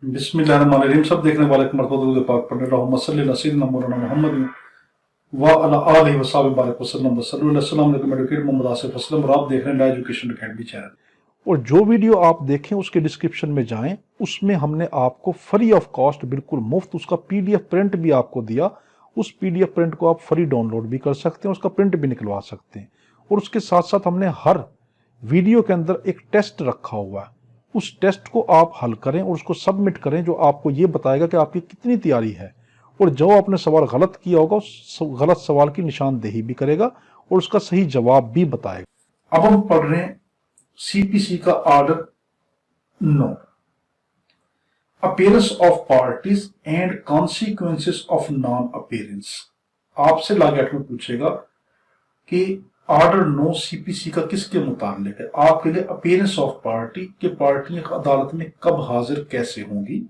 बिस्मिल्लाहिर्रहमानिर्रहीम। सब देखने वाले को मरतबा दुरूद पाक पढ़ने रहूं सल्ली अला सय्यिदिना मौलाना मुहम्मद व अला आलिहि व सहाबिहि बारिक वसल्लम व सल्लल्लाहु अलैहि वसल्लम। एडवोकेट मोहम्मद आसिफ असलम और आप देख रहे हैं नया एजुकेशन अकेडमी चैनल। और जो वीडियो आप देखें उसके डिस्क्रिप्शन में जाएं, उसमें हमने आपको फ्री ऑफ कॉस्ट, बिल्कुल मुफ्त, उसका पीडीएफ प्रिंट भी आपको दिया। उस पीडीएफ प्रिंट को आप फ्री डाउनलोड भी कर सकते हैं, उसका प्रिंट भी निकलवा सकते हैं। और उसके साथ साथ हमने हर वीडियो के अंदर एक टेस्ट रखा हुआ है। उस टेस्ट को आप हल करें और उसको सबमिट करें, जो आपको ये बताएगा कि आपकी कितनी तैयारी है। और जो आपने सवाल गलत किया होगा उस गलत सवाल की निशानदेही भी करेगा और उसका सही जवाब भी बताएगा। अब हम पढ़ रहे हैं सीपीसी का order 9, appearance of parties and consequences of non appearance. आपसे लागत में पूछेगा कि ऑर्डर 9 सीपीसी का किसके मुताबिक है। आपके लिए अपीयरेंस ऑफ पार्टी के पार्टियां अदालत में कब हाजिर कैसे होंगी,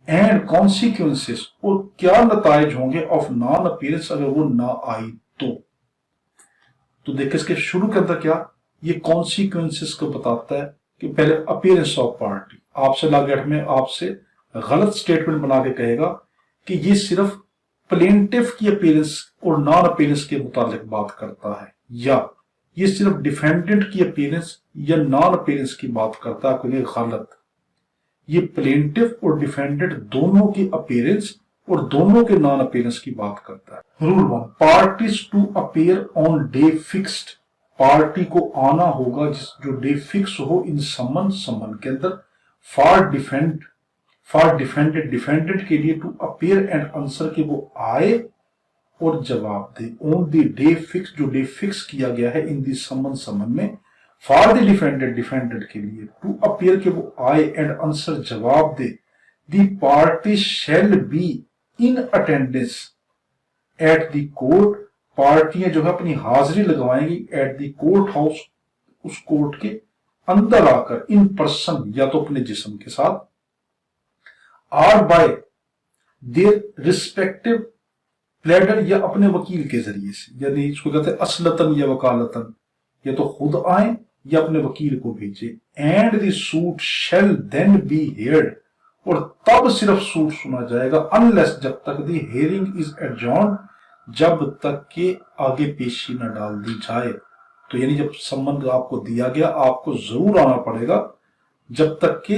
एंड कॉन्सिक्वेंसेस और क्या नताइज होंगे ऑफ नॉन अपीयरेंस अगर वो ना आई तो देखिए इसके शुरू के अंदर क्या ये कॉन्सिक्वेंसेस को बताता है कि पहले अपीयरेंस ऑफ पार्टी। आपसे लागत में आपसे गलत स्टेटमेंट बना के कहेगा कि ये सिर्फ प्लेंटिफ की अपीयरेंस और नॉन अपीयरेंस के मुताबिक बात करता है, या ये सिर्फ डिफेंडेंट की अपीयरेंस या नॉन अपीयरेंस की बात करता है। आपके लिए गलत, ये प्लेंटिफ और डिफेंडेंट दोनों की अपीयरेंस और दोनों के नॉन अपीयरेंस की बात करता है। Rule 1, parties to appear on day fixed. Party को आना होगा जो डे फिक्स हो इन समन के अंदर। फॉर डिफेंडेंट के लिए टू अपीयर एंड आंसर के वो आए और जवाब दे ऑन द डे फिक्स, जो डे फिक्स किया गया है इन दी समन में। फॉर द डिफेंडेंट के लिए टू अपीयर के वो आए एंड आंसर जवाब दे। The party shall be in attendance at the court. पार्टियां जो है अपनी हाजिरी लगवाएंगी एट द कोर्ट हाउस, उस कोर्ट के अंदर आकर, इन पर्सन या तो अपने जिस्म के साथ, आर बाय देयर रिस्पेक्टिव प्लेडर या अपने वकील के जरिए से, यानी इसको कहते हैं असलतन या वकालतन, या तो खुद आए या अपने वकील को भेजे। And the suit shall then be heard, और तब सिर्फ सूट सुना जाएगा, अनलेस जब तक दी हेयरिंग इज एडजॉर्न्ड, जब तक के आगे पेशी न डाल दी जाए। तो यानी जब सम्मन आपको दिया गया आपको जरूर आना पड़ेगा जब तक के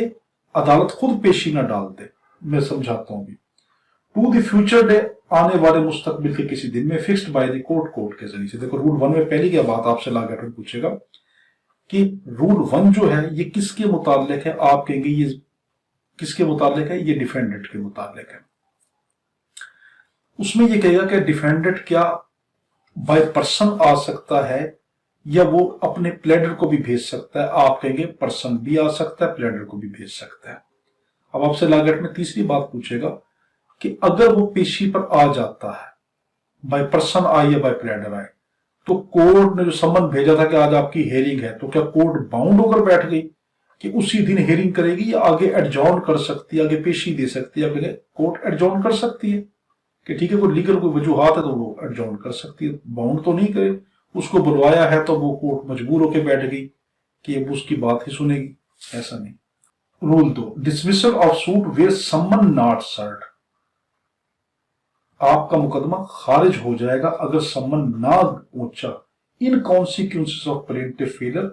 अदालत खुद पेशी न डाल दे। मैं समझाता हूं। टू द फ्यूचर डे, आने वाले मुस्तकबिल के किसी दिन में, फिक्स्ड बाय द कोर्ट के जरिए से। देखो रूल 1 में पहली क्या बात आपसे लागत में पूछेगा कि रूल 1 जो है ये किसके मुताबिक है। आप कहेंगे ये किसके मुताबिक है, ये डिफेंडेंट के मुताबिक है। उसमें ये कहेगा कि डिफेंडेंट क्या बाय पर्सन आ सकता है या वो अपने प्लेडर को भी भेज सकता है। आप कहेंगे पर्सन भी आ सकता है, प्लेडर को भी भेज सकता है। अब आपसे लागत में तीसरी बात पूछेगा कि अगर वो पेशी पर आ जाता है, बाय पर्सन आए या बाय प्लेडर आए, तो कोर्ट ने जो सम्मन भेजा था कि आज आपकी हेयरिंग है, तो क्या कोर्ट बाउंड होकर बैठ गई कि उसी दिन हेयरिंग करेगी, या आगे एडजॉर्न कर सकती है, आगे पेशी दे सकती है। आगे कोर्ट एडजॉर्न कर सकती है कि ठीक है कोई लीगल कोई वजूहात है तो वो एडजॉर्न कर सकती है, बाउंड तो नहीं करे। उसको बुलवाया है तो वो कोर्ट मजबूर होकर बैठ गई कि अब उसकी बात ही सुनेगी, ऐसा नहीं। Rule 2, dismissal of suit where summons not served. आपका मुकदमा खारिज हो जाएगा अगर सम्मन ना पहुंचा। In consequences of plaintiff failure,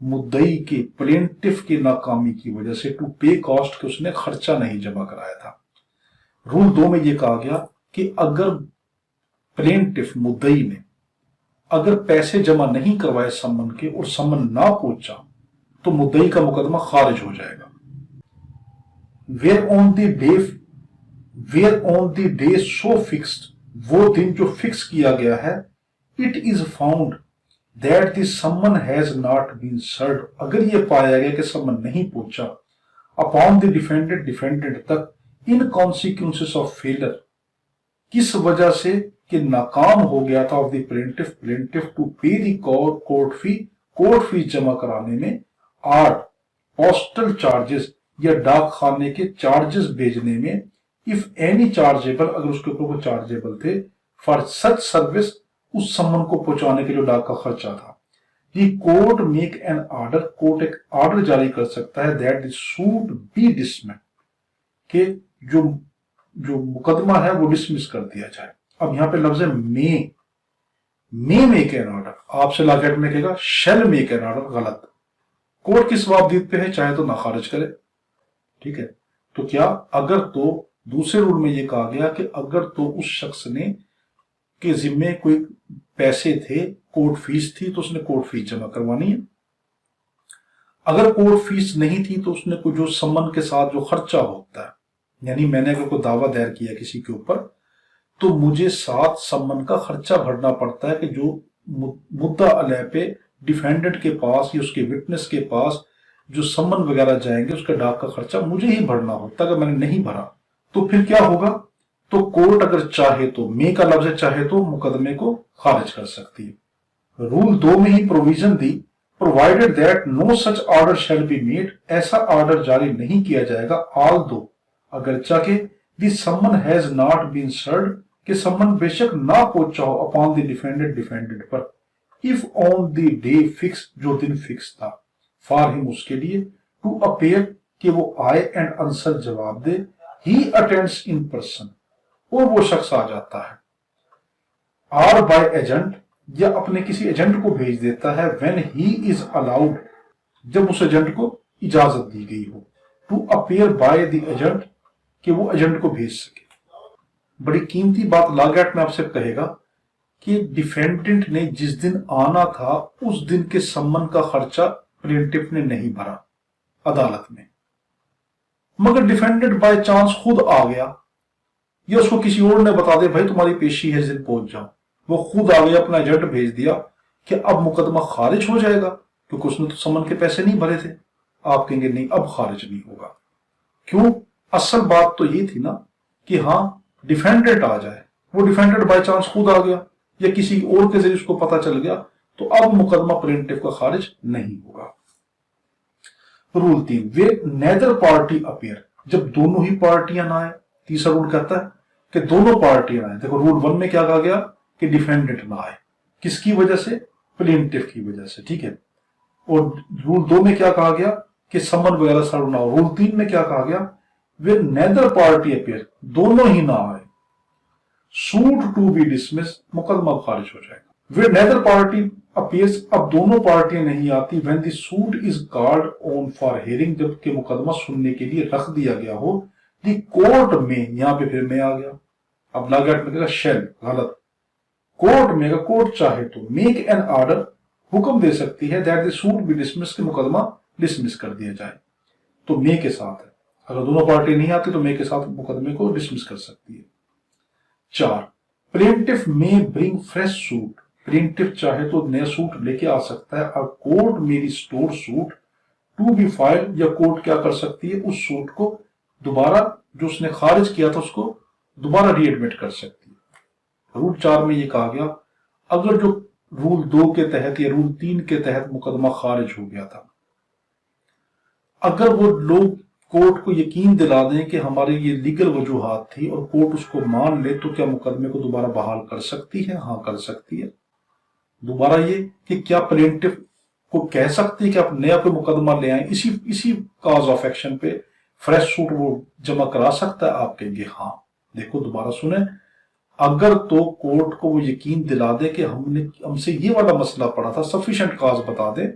मुद्दई के प्लेंटिफ की नाकामी की वजह से, टू पे कॉस्ट के उसने खर्चा नहीं जमा कराया था। रूल 2 में यह कहा गया कि अगर प्लेंटिफ मुद्दई ने अगर पैसे जमा नहीं करवाए सम्मन के और सम्मन ना पहुंचा तो मुद्दई का मुकदमा खारिज हो जाएगा। Where on the day so fixed, वो दिन जो फिक्स किया गया है, it is found that the summons has not been served, अगर यह पाया गया कि सम्मन नहीं पहुंचा अपॉन द डिफेंडेंट तक, इन कॉन्सिक्वेंसेस ऑफ फेलियर, किस वजह से कि नाकाम हो गया था ऑफ द प्लेंटिफ टू पे द कोर्ट फी जमा कराने में, आर पोस्टल चार्जेस या डाक खाने के चार्जेस भेजने में, इफ एनी चार्जेबल, अगर उसके ऊपर कोई चार्जेबल थे, फॉर सच सर्विस, उस सम्मन को पहुंचाने के लिए डाक का खर्चा था। The court make an order, court एक ऑर्डर जारी कर सकता है that the suit be dismissed, کہ جو مقدمہ ہے وہ ڈسمس کر دیا جائے. اب یہاں پہ لفظ ہے may make an order. آپ سے لاگیٹ میں کہے گا shall make an order. غلط. کورٹ کس وابدید پہ ہے؟ چاہے تو نہ خارج کرے. ٹھیک ہے. تو کیا اگر تو دوسرے رول میں یہ کہا گیا کہ اگر تو اس شخص نے کے ذمے کوئی پیسے تھے، کورٹ فیس تھی، تو اس نے کورٹ فیس جمع کروانی ہے. اگر کورٹ فیس نہیں تھی تو اس نے کوئی جو سمن کے ساتھ جو خرچہ ہوتا ہے، یعنی میں نے اگر کوئی دعویٰ دائر کیا کسی کے اوپر تو مجھے ساتھ سمن کا خرچہ بھرنا پڑتا ہے کہ جو مدعا علیہ پہ ڈیفینڈنٹ کے پاس یا اس کے وٹنس کے پاس جو سمن وغیرہ جائیں گے اس کا ڈاک کا خرچہ مجھے ہی بھرنا ہوتا ہے. اگر میں نے نہیں بھرا تو پھر کیا ہوگا؟ تو کورٹ اگر چاہے تو میں کا لفظ ہے چاہے تو مقدمے کو خارج کر سکتی ہے. رول 2 میں ہی provision the provided that no such order shall be made. ایسا آرڈر جاری نہیں کیا جائے گا although اگرچہ کہ the summon has not been served کہ سمن بے شک نہ پہنچا ہو upon the defendant per if on the day fixed جو دن فکس تھا for him اس کے لیے to appear کہ وہ آئے and answer جواب دے he attends in person اور وہ شخص آ جاتا ہے or by agent یا اپنے کسی ایجنٹ کو بھیج دیتا ہے when he is allowed جب اس ایجنٹ کو اجازت دی گئی ہو to appear by the agent کہ وہ ایجنٹ کو بھیج سکے. بڑی قیمتی بات لاگیٹ میں آپ سے کہے گا کہ ڈیفینڈنٹ نے جس دن آنا تھا اس دن کے سمن کا خرچہ پلینٹف نے نہیں بھرا عدالت میں، مگر ڈیفینڈنٹ بائی چانس خود آ گیا یا اس کو کسی اور نے بتا دے بھائی تمہاری پیشی ہے اس دن پہنچ جاؤ، وہ خود آ گیا اپنا ایجنٹ بھیج دیا کہ اب مقدمہ خارج ہو جائے گا کیونکہ اس نے تو سمن کے پیسے نہیں بھرے تھے. آپ کہیں گے نہیں اب خارج نہیں ہوگا. کیوں؟ اصل بات تو یہ تھی نا کہ ہاں ڈیفینڈنٹ آ جائے، وہ ڈیفینڈنٹ بائی چانس خود آ گیا یا کسی اور کے ذریعے اس کو پتا چل گیا تو اب مقدمہ پلینٹف کا خارج نہیں ہوگا. Rule 3 where neither party appear جب دونوں ہی پارٹیاں نہ آئے. تیسرا رول کہتا ہے کہ دونوں پارٹیاں آئے. دیکھو رول 1 میں کیا کہا گیا کہ ڈیفینڈنٹ نہ آئے، کس کی وجہ سے؟ پلینٹف کی وجہ سے. ٹھیک ہے. اور رول 2 میں کیا کہا گیا کہ سمن وغیرہ سرو نہ ہو. رول 3 میں کیا کہا گیا where neither party appear دونوں ہی نہ آئے suit to be dismissed مقدمہ خارج ہو جائے گا. where neither party appears اب دونوں پارٹیاں نہیں آتی when the suit is called on for hearing جب کہ مقدمہ سننے کے لیے رکھ دیا گیا ہو. the court میں یہاں پہ پھر میں آ گیا. اب لاگیٹ میں کہا shall غلط. کورٹ میں اگر کورٹ چاہے تو میک این آرڈر حکم دے سکتی ہے that the suit be dismissed کہ مقدمہ ڈسمس کر دیا جائے. تو میں کے ساتھ ہے. اگر دونوں پارٹی نہیں آتی تو میں کے ساتھ مقدمے کو ڈسمس کر سکتی ہے. 4 پلینٹف میں برنگ فریش سوٹ پلینٹف چاہے تو نیا سوٹ لے کے آ سکتا ہے. اور کورٹ میں restore suit to be file یا کورٹ کیا کر سکتی ہے اس سوٹ کو دوبارہ جو اس نے خارج کیا تھا اس کو دوبارہ ری ایڈمٹ کر سکتی ہے. رول 4 میں یہ کہا گیا اگر جو رول 2 کے تحت یا رول 3 کے تحت مقدمہ خارج ہو گیا تھا، اگر وہ لوگ کورٹ کو یقین دلا دیں کہ ہماری یہ لیگل وجوہات تھی اور کورٹ اس کو مان لے تو کیا مقدمے کو دوبارہ بحال کر سکتی ہے؟ ہاں کر سکتی ہے. دوبارہ یہ کہ کیا پلینٹف کو کہہ سکتی ہے کہ آپ نیا کوئی مقدمہ لے آئیں اسی کاز آف ایکشن پہ فریش سوٹ وہ جمع کرا سکتا ہے؟ آپ کہیں گے ہاں. دیکھو دوبارہ سنیں، اگر تو کورٹ کو وہ یقین دلا دے کہ ہم سے یہ والا مسئلہ پڑا تھا، سفیشینٹ کاز بتا دے،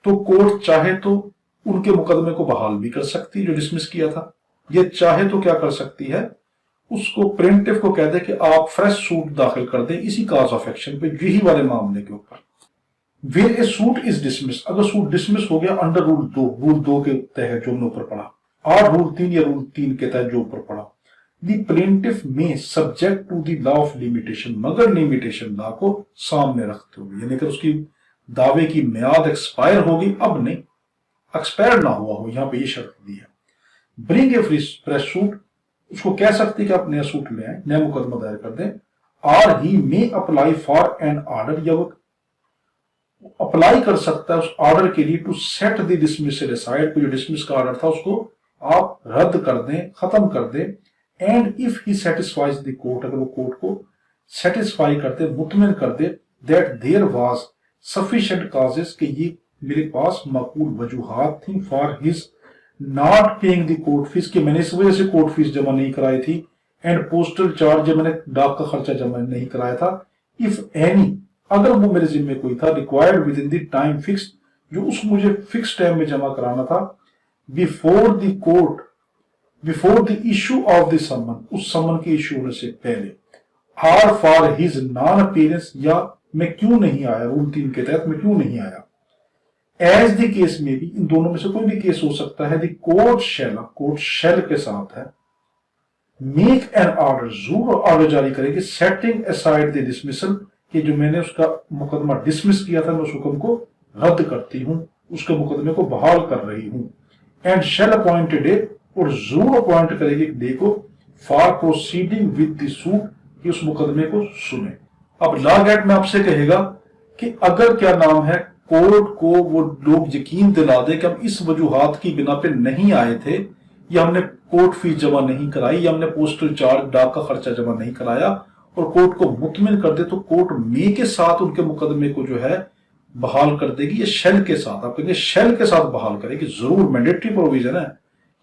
تو کورٹ چاہے تو ان کے مقدمے کو بحال بھی کر سکتی ہے جو ڈسمس کیا تھا، یہ چاہے تو کیا کر سکتی ہے اس کو پلینٹف کو کہہ دے کہ آپ فریش سوٹ داخل کر دیں اسی کاز آف ایکشن پہ یہی والے معاملے کے اوپر. Where a suit is dismiss اگر سوٹ ڈسمس ہو گیا انڈر رول 2 کے تحت جو ہم نے اوپر پڑھا، اور رول 3 یا رول 3 کے تحت جو اوپر پڑھا، the plaintiff may subject to the law of limitation مگر لمیٹیشن لا کو سامنے رکھتے ہوئے، یعنی کہ اس کی دعوے کی میعاد ایکسپائر ہوگی، اب نہیں ایکسپائر نہ ہوا ہو، یہاں پہ یہ شرط دی ہے. برنگ اے فریش سوٹ اس کو کہہ سکتی کہ آپ نیا سوٹ لے آئیں، نیا مقدمہ دائر کر دیں. اور ہی میں اپلائی فار این آرڈر یا وہ اپلائی کر سکتا ہے اس آرڈر کے لیے to set the dismissal aside کو جو ڈسمس کا آرڈر تھا اس کو آپ رد کر دیں، ختم کر دیں. And if he satisfies the court اگر وہ کورٹ کو سیٹسفائی کرتے مطمئن کر دے that there was sufficient causes کہ یہ میرے پاس معقول وجوہات تھیں for his not paying the court fees, कि मैंने इस वजह से कोर्ट फीस जमा नहीं कराई थी, एंड पोस्टल चार्ज, जब मैंने डाक का खर्चा जमा नहीं कराया था, इफ एनी, अगर वो मेरे जिम्मे कोई था, required within the time fix, जो उस मुझे फिक्स टाइम में जमा कराना था, before the court, before the issue of the summons, उस समन के इशू होने से पहले, or for his non appearance, या मैं क्यों नहीं आया, रूल 3 के तहत मैं क्यों नहीं आया, एज द केस में भी, इन दोनों में से कोई भी केस हो सकता है, द कोर्ट शैल के साथ है, मेक एन ऑर्डर, जरूर ऑर्डर जारी करेगी, सेटिंग असाइड द डिसमिसल, कि जो मैंने उसका मुकदमा डिसमिस किया था, मैं उस हुक्म को रद्द करती हूं, उसके मुकदमे को बहाल कर रही हूं, एंड शैल अपॉइंट डे, और जरूर अपॉइंट करेगी डे को, for proceeding with the suit, कि उस मुकदमे को सुने। अब लॉ गेट में आपसे कहेगा कि अगर क्या नाम है, कोर्ट को वो लोग यकीन दिला दे कि हम इस वजूहात की बिना पे नहीं आए थे, या हमने कोर्ट फीस जमा नहीं कराई, या हमने पोस्टल चार्ज डाक का खर्चा जमा नहीं कराया, और कोर्ट को मुतमिन कर दे, तो कोर्ट मे के साथ उनके मुकदमे को जो है बहाल कर देगी, या शेल के साथ, आप कहेंगे शेल के साथ बहाल करेगी, जरूर मैंडेटरी प्रोविजन है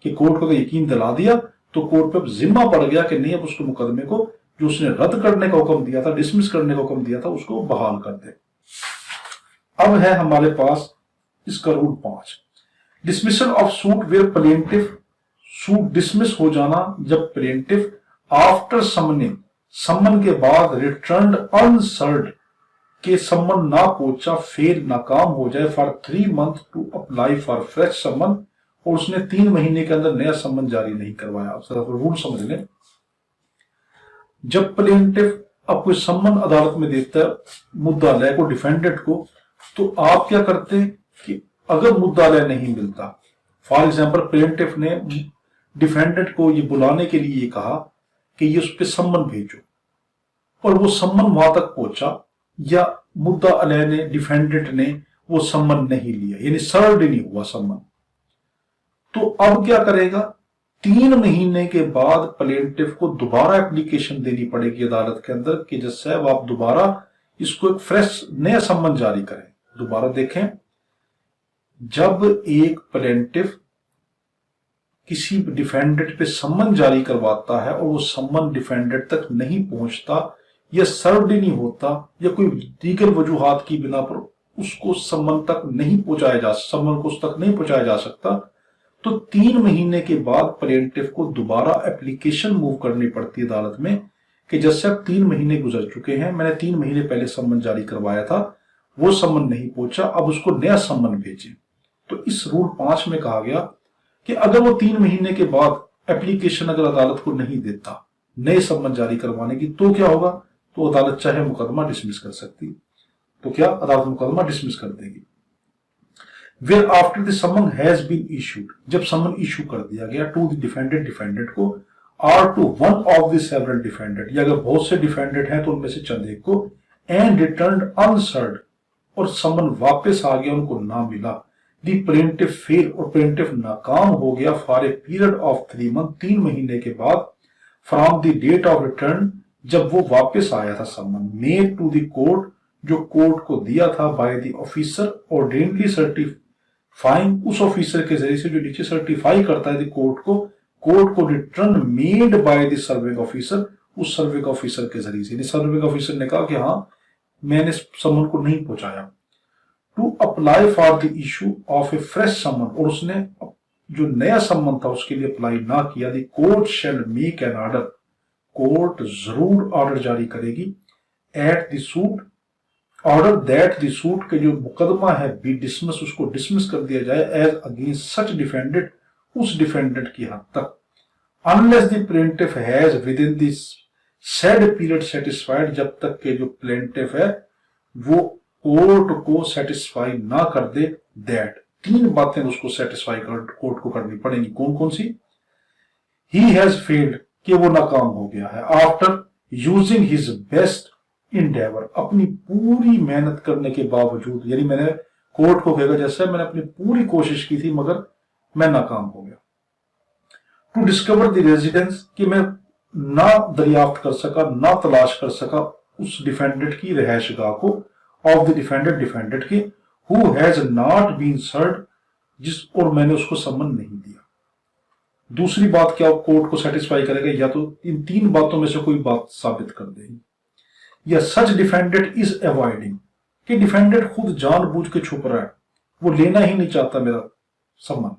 कि कोर्ट को यकीन दिला दिया तो कोर्ट पे जिम्मा पड़ गया कि नहीं, अब उसके मुकदमे को जो उसने रद्द करने का हुक्म दिया था, डिसमिस करने का हुक्म दिया था, उसको बहाल कर दे। अब है हमारे पास इसका rule 5, dismissal of suit where plaintiff, suit dismiss हो जाना जब प्लेंटिफ आफ्टर समनिंग, समन के बाद रिटर्न्ड अनसर्ड, के समन ना पहुंचा, फेल नाकाम हो जाए, for 3 month to apply for fresh summon, और उसने 3 महीने के अंदर नया समन जारी नहीं करवाया। आप सिर्फ रूल समझ लें, जब प्लेंटिफ अब कोई समन अदालत में देता है मुद्दालय को, डिफेंडेंट को, तो आप क्या करते हैं कि अगर मुद्दालय नहीं मिलता, फॉर एग्जांपल प्लेंटिफ ने डिफेंडेंट को ये बुलाने के लिए कहा कि ये उस पर सम्मन भेजो, और वो सम्मन वहां तक पहुंचा, या मुद्दालय ने, डिफेंडेंट ने वो सम्मन नहीं लिया, यानी सर्व नहीं हुआ सम्मन, तो अब क्या करेगा, 3 महीने के बाद प्लेंटिफ को दोबारा एप्लीकेशन देनी पड़ेगी अदालत के अंदर कि जज साहब आप दोबारा इसको एक फ्रेश नया सम्मन जारी करें। दोबारा देखें, जब एक प्लेंटिफ किसी डिफेंडेंट पे सम्मन जारी करवाता है और वो सम्मन डिफेंडेंट तक नहीं पहुंचता, या सर्वड नहीं होता, या कोई दीगर वजूहात की बिना पर उसको सम्मन तक नहीं पहुंचाया जा, सम्मन को उस तक नहीं पहुंचाया जा सकता, तो 3 महीने के बाद प्लेंटिफ को दोबारा एप्लीकेशन मूव करनी पड़ती है अदालत में कि जैसे अब 3 महीने गुजर चुके हैं, मैंने 3 महीने पहले सम्मन जारी करवाया था, वो सम्मन नहीं पहुंचा, अब उसको नया सम्मन भेजें। तो इस रूल 5 में कहा गया कि अगर वो 3 महीने के बाद एप्लीकेशन अगर अदालत को नहीं देता नए सम्मन जारी करवाने की, तो क्या होगा, तो अदालत चाहे मुकदमा डिसमिस कर सकती, तो क्या अदालत मुकदमा डिसमिस कर देगी। Where after the summons has been issued, जब समन इशू कर दिया गया टू द डिफेंडेंट, डिफेंडेंट को, और to one of the several defendant, या अगर बहुत से डिफेंडेंट हैं तो उनमें से चंद एक को, एंड रिटर्न्ड अनसर्ड, और समन वापस आ गया, उनको ना मिला, दी प्लेंटिफ फेल, और प्लेंटिफ नाकाम हो गया, for a period of 3 month, 3 महीने के बाद, from the date of return, जब वो वापस आया था summons, made to the court, जो कोर्ट को दिया था, by the officer ordinary certifying, उस ऑफिसर के जरिए से जो नीचे सर्टिफाई करता है कोर्ट को return made by the serving officer, उस सर्विंग ऑफिसर के जरिए से, सर्विंग ऑफिसर ने कहा कि हाँ मैंने समन को नहीं पहुंचाया, to apply for the issue of a fresh summon, और उसने जो नया समन था उसके लिए अप्लाई ना किया, the court shall make an order, court जरूर ऑर्डर जारी करेगी, at the suit, order that the suit के जो मुकदमा है बी डिसमिस, उसको डिसमिस कर दिया जाए, एज अगेंस्ट सच डिफेंडेंट, उस डिफेंडेंट की हद तक, unless the plaintiff has with in this said period satisfied, जब तक के जो प्लेंटिफ है वो कोर्ट को सेटिस्फाई ना कर दे, दैट, 3 बातें उसको सेटिस्फाई कोर्ट को करनी पड़ेंगी, कौन कौन सी, ही हैज फेल्ड, कि वो नाकाम हो गया है, after using his best Endeavour, अपनी पूरी मेहनत करने के बावजूद, यानी मैंने कोर्ट को कहेगा जैसे मैंने अपनी पूरी कोशिश की थी मगर मैं नाकाम हो गया, टू डिस्कवर द रेजिडेंस, कि मैं ना दरियाफ्त कर सका, ना तलाश कर सका उस डिफेंडेंट की रिहायशगाह को, ऑफ द डिफेंडेंट की, who has not been served, जिस, और मैंने उसको सम्मन नहीं दिया। दूसरी बात क्या कोर्ट को सेटिस्फाई करेगा, या तो इन 3 बातों में से कोई बात साबित कर देगी, या सच डिफेंडेंट इज अवॉइडिंग, कि डिफेंडेंट खुद जानबूझ के छुप रहा है, वो लेना ही नहीं चाहता मेरा summon.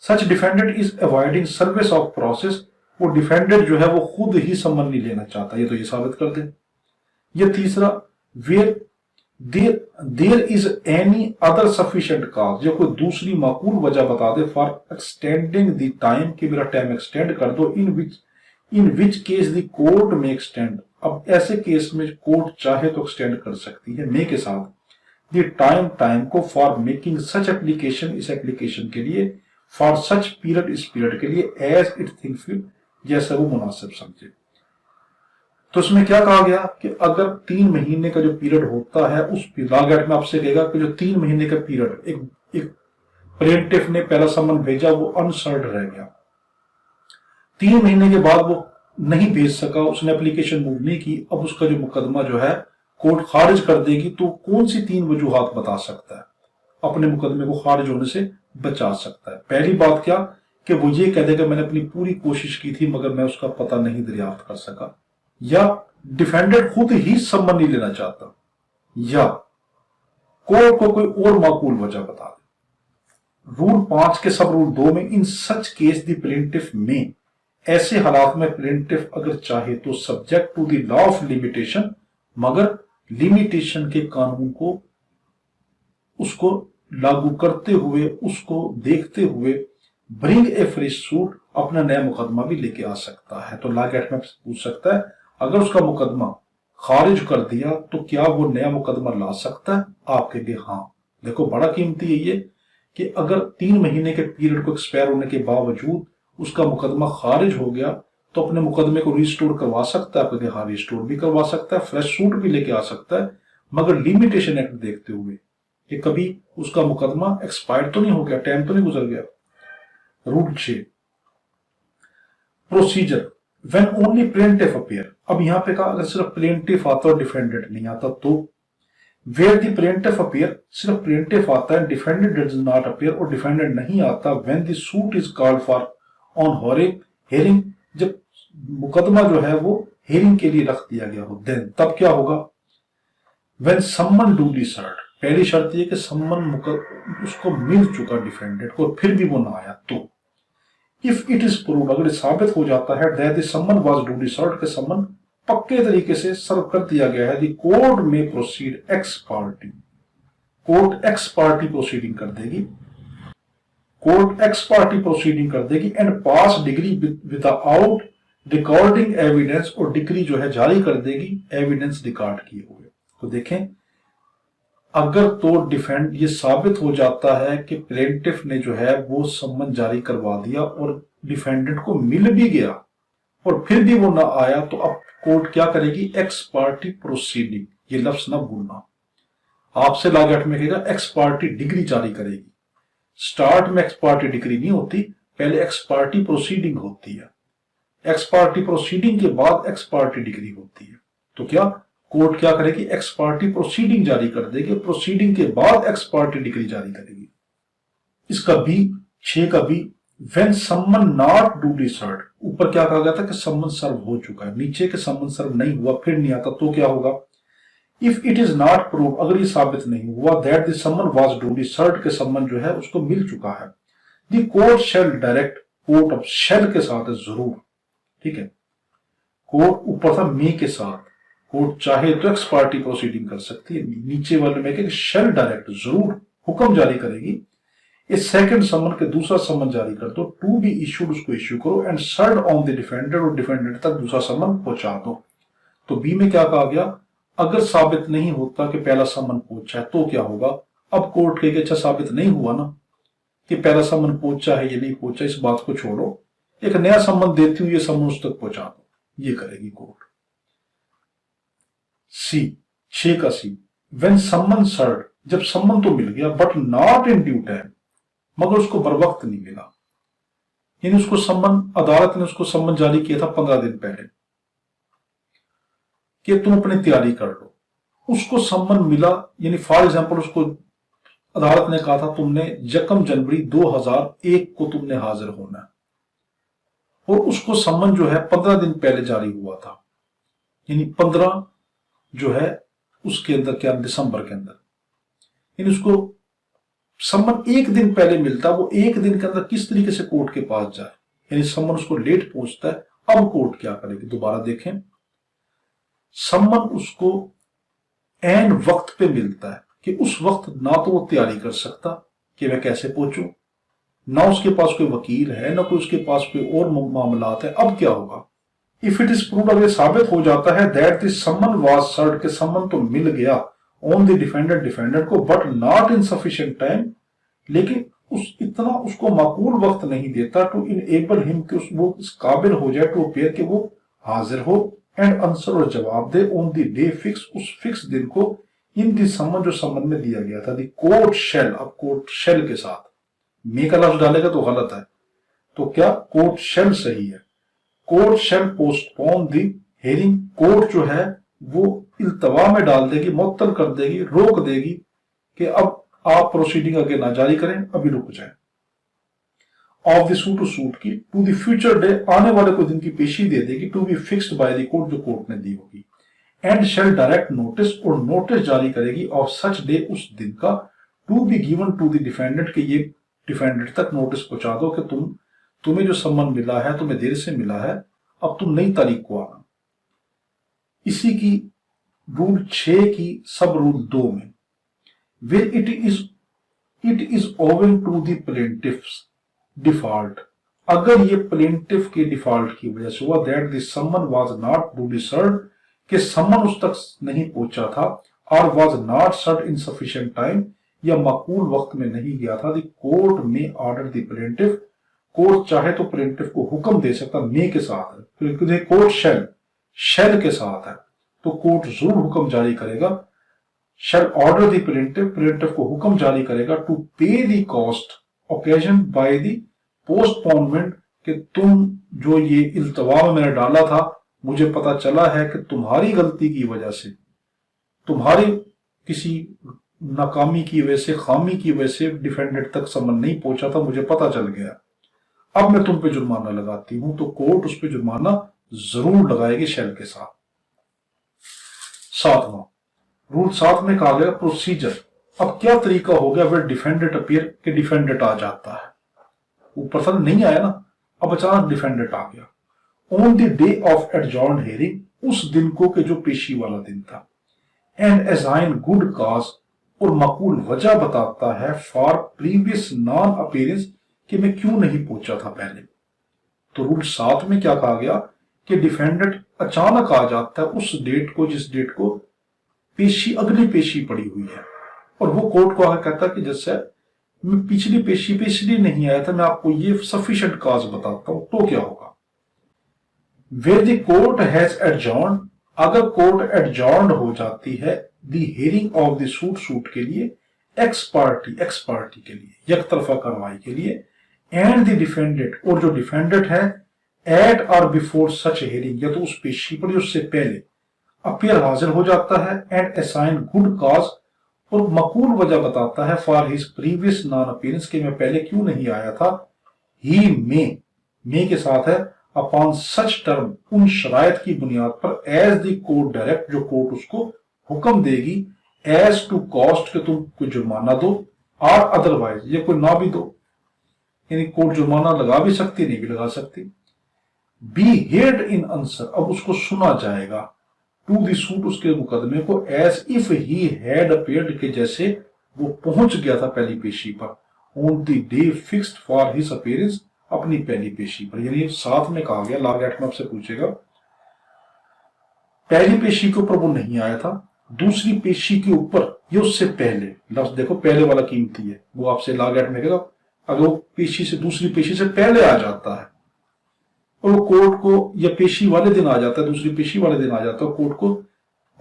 Such defendant is avoiding service of process, वो डिफेंडेंट जो है वो खुद ही सम्मन नहीं लेना चाहता, ये तो ये साबित कर दे। ये तीसरा, where there is any other sufficient cause, जो कोई दूसरी माकूल वजह बता दे फॉर एक्सटेंडिंग द टाइम, कि मेरा टाइम एक्सटेंड कर दो, in which case the court में एक्सटेंड, अब ऐसे केस में कोर्ट चाहे तो एक्सटेंड कर सकती है मे के साथ, द टाइम को फॉर मेकिंग सच एप्लीकेशन, इस एप्लीकेशन के लिए, फॉर सच पीरियड, इस पीरियड के लिए, एज इट थिंक फिट, जैसा वो मुनासिब समझे। तो इसमें क्या कहा गया कि अगर 3 महीने का जो पीरियड होता है, उस लॉ में आपसे कहेगा कि जो 3 महीने का पीरियड एक प्लेंटिफ ने पहला समन भेजा, वो अनसर्ड रह गया, 3 महीने के बाद वो नहीं भेज सका, उसने एप्लीकेशन मूव नहीं की, अब उसका जो मुकदमा जो है कोर्ट खारिज कर देगी, तो कौन सी 3 वजूहात बता सकता है अपने मुकदमे को खारिज होने से बचा सकता है। पहली बात क्या कि वो ये कह देगा मैंने अपनी पूरी कोशिश की थी मगर मैं उसका पता नहीं दरियाफ्त कर सका, या डिफेंडेंट खुद ही सम्मन नहीं लेना चाहता, या कोर्ट को कोई और माकूल वजह बता दे। रूल 5 के सब रूल 2 में, in such case the plaintiff may, ऐसे हालात में प्लेंटिफ अगर चाहे तो subject to the law of limitation, मगर लिमिटेशन के कानून को उसको लागू करते हुए, उसको देखते हुए, ब्रिंग ए फ्रेश सूट, अपना नया मुकदमा भी लेके आ सकता है। तो लॉ एक्ट में पूछ सकता है अगर उसका मुकदमा खारिज कर दिया तो क्या वो नया मुकदमा ला सकता है, आप कहेंगे हाँ। देखो बड़ा कीमती है ये कि अगर 3 महीने के पीरियड को एक्सपायर होने के बावजूद उसका मुकदमा खारिज हो गया तो अपने मुकदमे को रिस्टोर करवा सकता है, आप कहेंगे हाँ रिस्टोर भी करवा सकता है, फ्रेश सूट भी लेके आ सकता है, मगर लिमिटेशन एक्ट देखते हुए कि कभी उसका मुकदमा एक्सपायर तो नहीं हो गया, टाइम तो नहीं गुजर गया। Rule 6 procedure when only plaintiff appear, अब यहां पे कहा अगर सिर्फ प्लेंटिफ आता और डिफेंडेंट नहीं आता तो, वेयर द प्लेंटिफ अपीयर, सिर्फ प्लेंटिफ आता है, डिफेंडेंट डज नॉट अपीयर, और डिफेंडेंट नहीं आता, when the suit is called for on hearing, जब मुकदमा जो है वो हियरिंग के लिए रख दिया गया हो, देन तब क्या होगा, व्हेन सम्मन डूली सर्व, पहली शर्त यह कि सम्मन उसको मिल चुका डिफेंडेंट को, फिर भी वो ना आया तो, इफ इट इज प्रूव्ड, अगर साबित हो जाता है दैट द सम्मन वाज डूली सर्व, के सम्मन पक्के तरीके से सर्व कर दिया गया है, द कोर्ट में proceed x party, court x party proceeding कर देगी, कोर्ट एक्स पार्टी प्रोसीडिंग कर देगी, and pass degree without recording evidence, और डिग्री जो है जारी कर देगी एविडेंस रिकॉर्ड किए हुए। तो देखें अगर तो डिफेंड ये साबित हो जाता है कि प्लेंटिफ ने जो है वो सम्मन जारी करवा दिया और डिफेंडेंट को मिल भी गया और फिर भी वो ना आया, तो अब कोर्ट क्या करेगी, एक्स पार्टी प्रोसीडिंग, ये लफ्ज ना भूलना, आपसे लॉ एक्ट में कहेगा एक्स पार्टी डिग्री जारी करेगी। स्टार्ट में एक्स पार्टी डिग्री नहीं होती, पहले एक्स पार्टी प्रोसीडिंग होती है, एक्स पार्टी प्रोसीडिंग के बाद एक्स पार्टी डिग्री होती है। तो क्या कोर्ट क्या करेगी, एक्स पार्टी प्रोसीडिंग जारी कर देगी, प्रोसीडिंग के बाद एक्स पार्टी डिग्री जारी करेगी। इसका बी 6 का बी, व्हेन सम्मन नॉट डूली सर्व, ऊपर क्या कहा गया था कि सम्मन सर्व हो चुका है, नीचे के सम्मन सर्व नहीं हुआ फिर नहीं आता तो क्या होगा, if it is not prove, अगर ये साबित नहीं हुआ दैट द सम्मन वाज डूली सर्व, के सम्मन जो है उसको मिल चुका है, the court shell direct, court अब शैल के साथ है जरूर, ठीक है, कोर्ट ऊपर था मे के साथ, कोर्ट चाहे तो एक्स पार्टी प्रोसीडिंग कर सकती है, नीचे वाले में कि शैल डायरेक्ट जरूर हुक्म जारी करेगी, इस सेकंड समन के दूसरा समन जारी कर दो, टू बी इशूड उसको इश्यू करो, and serve on the defendant, और डिफेंडेंट तक दूसरा समन पहुंचा दो। तो बी में क्या कहा गया, अगर साबित नहीं होता कि पहला समन पहुंचा है तो क्या होगा, अब कोर्ट के अच्छा साबित नहीं हुआ ना कि पहला समन पहुंचा है या नहीं पहुंचा, इस बात को छोड़ो, एक नया समन देती हूं, ये समन उस तक पहुंचा दो, ये करेगी कोर्ट। सी 6 का सी, व्हेन सम्मन सर्व, जब सम्मन तो मिल गया but not in due time, मगर उसको बर वक्त नहीं मिला, यानी उसको सम्मन, अदालत ने उसको सम्मन जारी किया था 15 दिन पहले कि तुम अपनी तैयारी कर लो, उसको सम्मन मिला, यानी फॉर एग्जांपल उसको अदालत ने कहा था तुमने 1 जनवरी 2001 को तुमने हाजिर होना है, और उसको सम्मन जो है 15 दिन पहले जारी हुआ था, यानी 15 जो है उसके अंदर क्या, दिसंबर के अंदर, यानी उसको सम्मन एक दिन पहले मिलता, वो एक दिन के अंदर किस तरीके से कोर्ट के पास जाए, यानी सम्मन उसको लेट पहुंचता है। अब कोर्ट क्या करेगी, दोबारा देखें, सम्मन उसको ऐन वक्त पे मिलता है कि उस वक्त ना तो वो तैयारी कर सकता कि मैं कैसे पहुंचूं, ना उसके पास कोई वकील है, ना कोई उसके पास कोई और मामलात है। अब क्या होगा, इफ इट इज प्रूव्ड, अगर साबित हो जाता है दैट दिस सम्मन वाज सर्व्ड, के सम्मन तो मिल गया ऑन द डिफेंडेंट को, but not in sufficient time, लेकिन इतना उसको माकूल वक्त नहीं देता टू इनेबल हिम, कि वो इस काबिल हो जाए टू अपेयर, कि वो हाजिर हो एंड आंसर, और जवाब दे ऑन द डे फिक्स, उस फिक्स दिन को, इन दी सम्मन, जो सम्मन में दिया गया था। दी कोर्ट शेल, अब कोर्ट शेल के साथ मे का लफ्ज डालेगा तो गलत है, तो क्या कोर्ट शेल सही है। कोर्ट शेल पोस्टपोन दी हेयरिंग, कोर्ट जो है वो इल्तवा में डाल देगी, मुअत्तल कर देगी, रोक देगी कि अब आप प्रोसीडिंग आगे ना जारी करें, अभी रुक जाए। ऑफ द सूट, सूट की, टू द फ्यूचर डे, आने वाले को दिन की पेशी दे देगी, to be fixed by the court, जो कोर्ट ने दी होगी। एंड शेल डायरेक्ट नोटिस, और नोटिस जारी करेगी ऑफ सच डे, उस दिन का, to be given to the defendant, के ये डिफेंडेंट तक नोटिस पहुंचा दो कि तुम्हें जो सम्मन मिला है, तुम्हें देर से मिला है, अब तुम नई तारीख को आना। इसी की रूल 6 की सब रूल 2 में, where it is owing to the plaintiff's default, अगर ये प्लेंटिफ के डिफॉल्ट की वजह से हुआ, दैट द सम्मन वाज नॉट duly served, कि सम्मन उस तक नहीं पहुंचा था, और was not served in sufficient time, या माकूल वक्त में नहीं गया था, द कोर्ट में ऑर्डर द प्लेंटिफ, कोर्ट चाहे तो प्लेंटिफ को हुक्म दे सकता, मे के साथ है, क्योंकि कोर्ट शेल के साथ है, तो कोर्ट जरूर हुक्म जारी करेगा, shall order the plaintiff को हुक्म जारी करेगा टू पे the cost occasion by the postponement, कि तुम जो ये इल्तवा में मैंने डाला था, मुझे पता चला है कि तुम्हारी गलती की वजह से, तुम्हारी किसी नाकामी की वजह से, खामी की वजह से डिफेंडेंट तक सम्मन नहीं पहुंचा था, मुझे पता चल गया, अब मैं तुम पे जुर्माना लगाती हूं, तो कोर्ट उस पे जुर्माना जरूर लगाएगी शेल के साथ। 7वां रूल 7 में कहा गया प्रोसीजर। अब क्या तरीका हो गया, वे डिफेंडेंट अपीयर, के डिफेंडेंट आ जाता है, ऊपर तक नहीं आया ना, अब अचानक डिफेंडेंट आ गया। On the day of adjourn hearing, उस दिन को के जो पेशी वाला दिन था, एंड असाइन गुड काज, और माकूल वजह बताता है, फॉर प्रीवियस नॉन अपीयरेंस, कि मैं क्यों नहीं पहुंचा था पहले। तो रूल 7 में क्या कहा गया कि डिफेंडेंट अचानक आ जाता है उस डेट को, जिस डेट को पेशी, अगली पेशी पड़ी हुई है, और वो कोर्ट को आकर कहता कि जैसे मैं पिछली पेशी पे इसलिए नहीं आया था, मैं आपको ये सफिशिएंट काज बताता हूं, तो क्या होगा। Where the court has adjourn, अगर कोर्ट एडजॉर्न हो जाती है the hearing of the suit के लिए, एक्स पार्टी के लिए, एक तरफा कार्रवाई के लिए, एंड द डिफेंडेंट, और जो डिफेंडेंट है, एट और बिफोर सच हियरिंग, या तो उस पेशी पर उससे पहले अपीयर हाजिर हो जाता है, एंड असाइन गुड काज, और मकूल वजह बताता है, for his previous non appearance, के मैं पहले क्यों नहीं आया था। ही मे के साथ है, अपॉन सच टर्म, उन शरायत की बुनियाद पर, एज द कोर्ट डायरेक्ट, जो कोर्ट उसको हुक्म देगी, एज टू कॉस्ट, के तुम कोई जुर्माना दो, और अदरवाइज, ये कोई ना भी दो, यानी कोर्ट जुर्माना लगा भी सकती, नहीं भी लगा सकती। बी हेड इन आंसर, अब उसको सुना जाएगा, टू द सूट, उसके मुकदमे को, as if he had appeared, के जैसे वो पहुंच गया था पहली पेशी पर, on the day fixed for his appearance, अपनी पहली पेशी पर। यानी साथ में कहा गया, लॉ एक्ट में आपसे पूछेगा, पहली पेशी के ऊपर वो नहीं आया था, दूसरी पेशी के ऊपर, ये उससे पहले, लफ्ज देखो पहले वाला कीमती है, वो आपसे लॉ एक्ट में कहेगा, अगर वो पेशी से, दूसरी पेशी से पहले आ जाता है, और वो कोर्ट को, या पेशी वाले दिन आ जाता है, दूसरी पेशी वाले दिन आ जाता है, कोर्ट को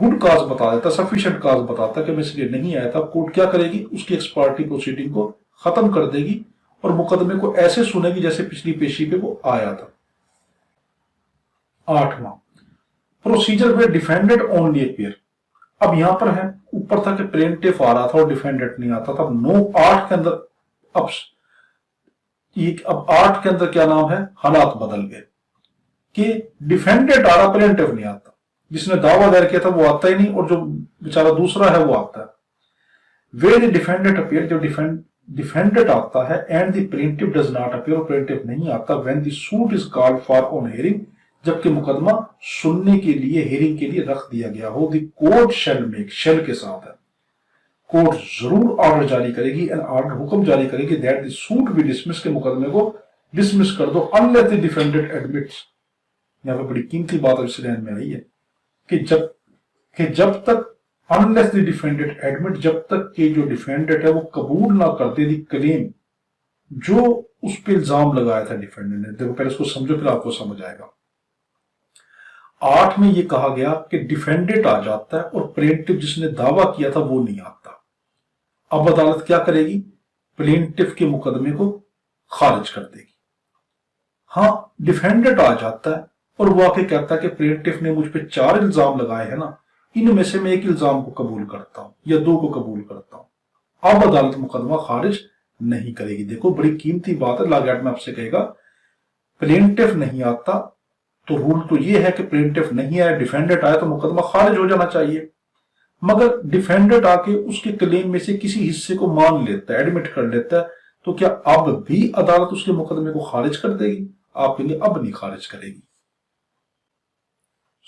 गुड काज बता देता, सफिशिएंट काज बताता कि मैं इसलिए नहीं आया था, कोर्ट क्या करेगी, उसकी एक्स पार्टी प्रोसीडिंग को खत्म कर देगी, और मुकदमे को ऐसे सुनेगी जैसे पिछली पेशी पे वो आया था। 8वां प्रोसीजर में डिफेंडेंट ओनली अपीयर। अब यहां पर है, ऊपर था कि प्लेंटिफ आ रहा था और डिफेंडेंट नहीं आता था, अब 9-8 के अंदर, अब 8 के अंदर क्या नाम है, हालात बदल गए। कि डिफेंडेंट आ रहा, प्लेंटिफ नहीं आता, जिसने दावा दायर किया था वो आता ही नहीं, और जो बेचारा दूसरा है वो आता है। Where the defendant appear, जो डिफेंडेंट आता है, and the plaintiff does not appear, plaintiff नहीं आता, when the suit is called for on hearing, जबकि मुकदमा सुनने के लिए, हियरिंग के लिए रख दिया गया हो, द कोर्ट शैल मेक, शैल के साथ है, कोर्ट जरूर ऑर्डर जारी करेगी, एंड ऑर्डर हुक्म जारी करेगी, that the suit be dismiss, के मुकदमे को डिसमिस कर दो, अनलेस द डिफेंडेंट एडमिट्स। यहां पर बड़ी कीमती बात इस लाइन में आई है कि जब तक अनलेस द डिफेंडेंट एडमिट, जब तक कि जो डिफेंडेंट है वो कबूल ना कर दे दी क्लेम जो उस पर इल्जाम लगाया था डिफेंडेंट ने। देखो पहले इसको समझो फिर आपको समझ आएगा। 8 में ये कहा गया कि डिफेंडेंट आ जाता है और प्लेंटिफ जिसने दावा किया था वो नहीं आता। अब अदालत क्या करेगी? प्लेंटिफ के मुकदमे को खारिज कर देगी। हाँ, डिफेंडेंट आ जाता है और वो आके कहता है कि प्लेंटिफ ने मुझ पे 4 इल्जाम लगाए हैं ना, इनमें से मैं एक इल्जाम को कबूल करता हूं या 2 को कबूल करता हूं। अब अदालत मुकदमा खारिज नहीं करेगी। देखो बड़ी कीमती बात है, लागैट में आपसे कहेगा प्लेंटिफ नहीं आता तो रूल तो ये है कि प्लेंटिफ नहीं आया, डिफेंडेंट आया तो मुकदमा खारिज हो जाना चाहिए। मगर डिफेंडेंट आके उसके क्लेम में से किसी हिस्से को मान लेता है, एडमिट कर लेता है, तो क्या अब भी अदालत उसके मुकदमे को खारिज कर देगी? आप कहेंगे अब नहीं खारिज करेगी।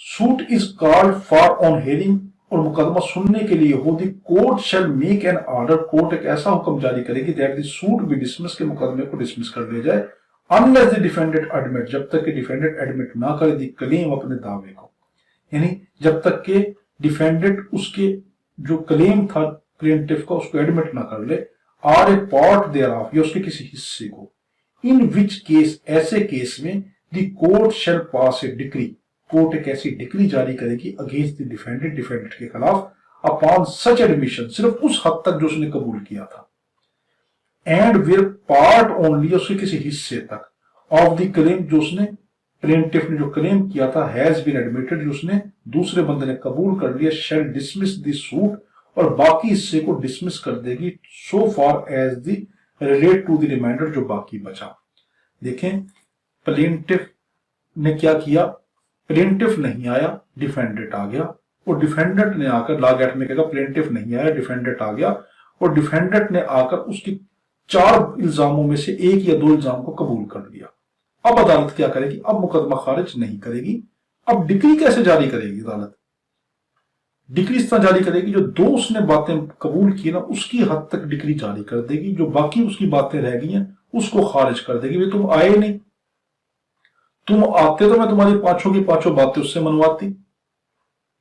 Suit is called for on hearing, और मुकदमा सुनने के लिए हो, the court shall make an order, court एक ऐसा हुक्म जारी करेगी that the suit be dismiss, के मुकदमे को डिसमिस कर दिया जाए, अनलेस द डिफेंडेंट एडमिट, जब तक कि डिफेंडेंट एडमिट ना करे दी क्लेम, अपने दावे को, यानी जब तक कि डिफेंडेंट उसके जो क्लेम था प्लेंटिफ का उसको एडमिट ना कर ले, are a part thereof, या उसके किसी हिस्से को, इन विच केस, ऐसे केस में the court shall pass a decree, court एक ऐसी डिक्री जारी करेगी अगेंस्ट द डिफेंडेंट, डिफेंडेंट के खिलाफ, अपॉन सच एडमिशन, सिर्फ उस हद तक जो उसने कबूल किया था, एंड वेयर पार्ट ओनली, उसके किसी हिस्से तक, ऑफ द क्लेम, जो उसने प्लेंटिफ ने जो क्लेम किया था, हैज बीन एडमिटेड, जो उसने दूसरे बंदे ने कबूल कर लिया, शैल डिसमिस द सूट, और बाकी हिस्से को डिसमिस कर देगी, so far as the relate to the reminder, जो बाकी बचा। देखें प्लेंटिफ ने क्या किया, प्लेंटिफ नहीं आया, डिफेंडेंट आ गया, और डिफेंडेंट ने आकर, लागैट में कहेगा प्लेंटिफ नहीं आया, डिफेंडेंट आ गया, और डिफेंडेंट ने आकर उसकी 4 इल्जामों में से 1 या 2 इल्जाम को कबूल कर लिया। अब अदालत क्या करेगी? अब मुकदमा खारिज नहीं करेगी। अब डिक्री कैसे जारी करेगी अदालत? डिक्री इस तरह जारी करेगी, जो 2 उसने बातें कबूल की ना उसकी हद तक डिक्री जारी कर देगी, जो बाकी उसकी बातें रह गई हैं उसको खारिज कर देगी। भाई तुम आए नहीं, तुम आते तो मैं तुम्हारी 5 की 5 बातें उससे मनवाती,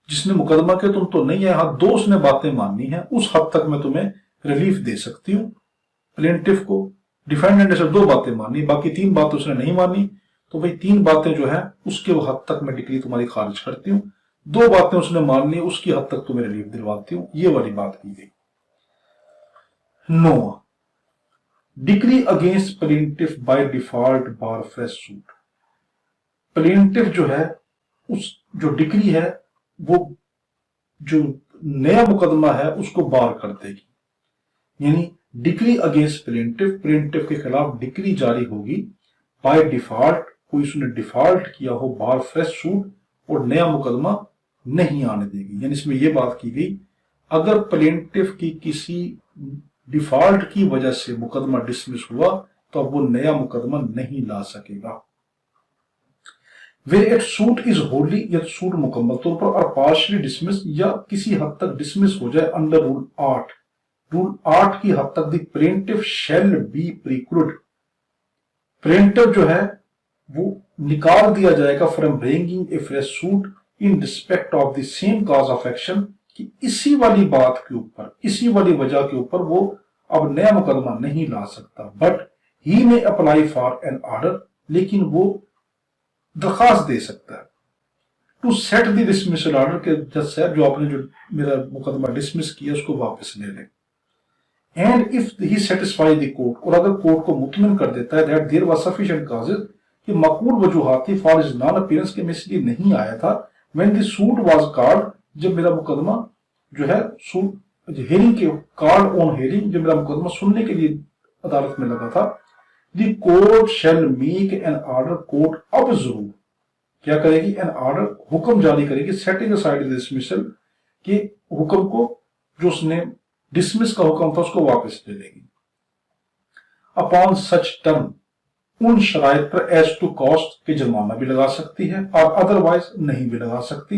जिसने मुकदमा किया तुम तो नहीं है, हाँ 2 उसने बातें माननी है, उस हद तक मैं तुम्हें रिलीफ दे सकती हूँ प्लेंटिफ को। डिफेंडेंट ने सिर्फ 2 बातें मानी, बाकी 3 बातें उसने नहीं मानी, तो भाई 3 बातें जो है उसके हद तक मैं डिक्री तुम्हारी खारिज करती हूँ, 2 बातें उसने मान ली उसकी हद तक तुम्हें रिलीफ दिलवाती हूँ, ये वाली बात की गई। No decree against plaintiff by default bar fresh suit, plaintiff जो है उस जो डिक्री है वो जो नया मुकदमा है उसको बार कर देगी, यानी डिक्री अगेंस्ट प्लेंटिफ, प्लेंटिफ के खिलाफ डिक्री जारी होगी बाय डिफॉल्ट, कोई उसने डिफॉल्ट किया हो, बार फ्रेश सूट, और नया मुकदमा नहीं आने देगी। यानी इसमें यह बात की गई अगर प्लेंटिफ की किसी डिफॉल्ट की वजह से मुकदमा डिसमिस हुआ तो अब वो नया मुकदमा नहीं ला सकेगा। Where it suit is wholly, या सूट मुकम्मल तौर पर और पार्शियली डिसमिस, या किसी हद तक डिसमिस हो जाए अंडर रूल 8, रूल 8 की हद तक the plaintiff shall be preclude, plaintiff जो है वो निकाल दिया जाएगा from bringing a fresh suit in respect of the same cause of action, कि इसी वाली बात के ऊपर, इसी वाली वजह के ऊपर वो अब नया मुकदमा नहीं ला सकता। But he may apply for an order, लेकिन वो दरखास्त दे सकता है to set the dismissal order, के जज साहब जो आपने जो मेरा मुकदमा डिसमिस किया उसको वापस ले लें। And if he satisfy the court, और अगर कोर्ट को मुतमिन कर देता है that there was sufficient causes, कि मकबूल वजूहात थी फॉर हिज नॉन अपीयरेंस, के में इसलिए नहीं आया था, when the suit was called, जब मेरा मुकदमा जो है सूट हियरिंग के कॉल्ड ऑन हियरिंग, जब मेरा मुकदमा सुनने के लिए अदालत में लगा था, the court shall make an order, court अब जरूर क्या करेगी, एन ऑर्डर, हुक्म जारी करेगी, सेटिंग असाइड डिसमिसल, कि हुक्म को, जो उसने डिसमिस का हुक्म था उसको वापस ले लेगी। अपॉन सच टर्म, उन शराइत पर, एज टू कॉस्ट के जुर्माना भी लगा सकती है और अदरवाइज नहीं भी लगा सकती।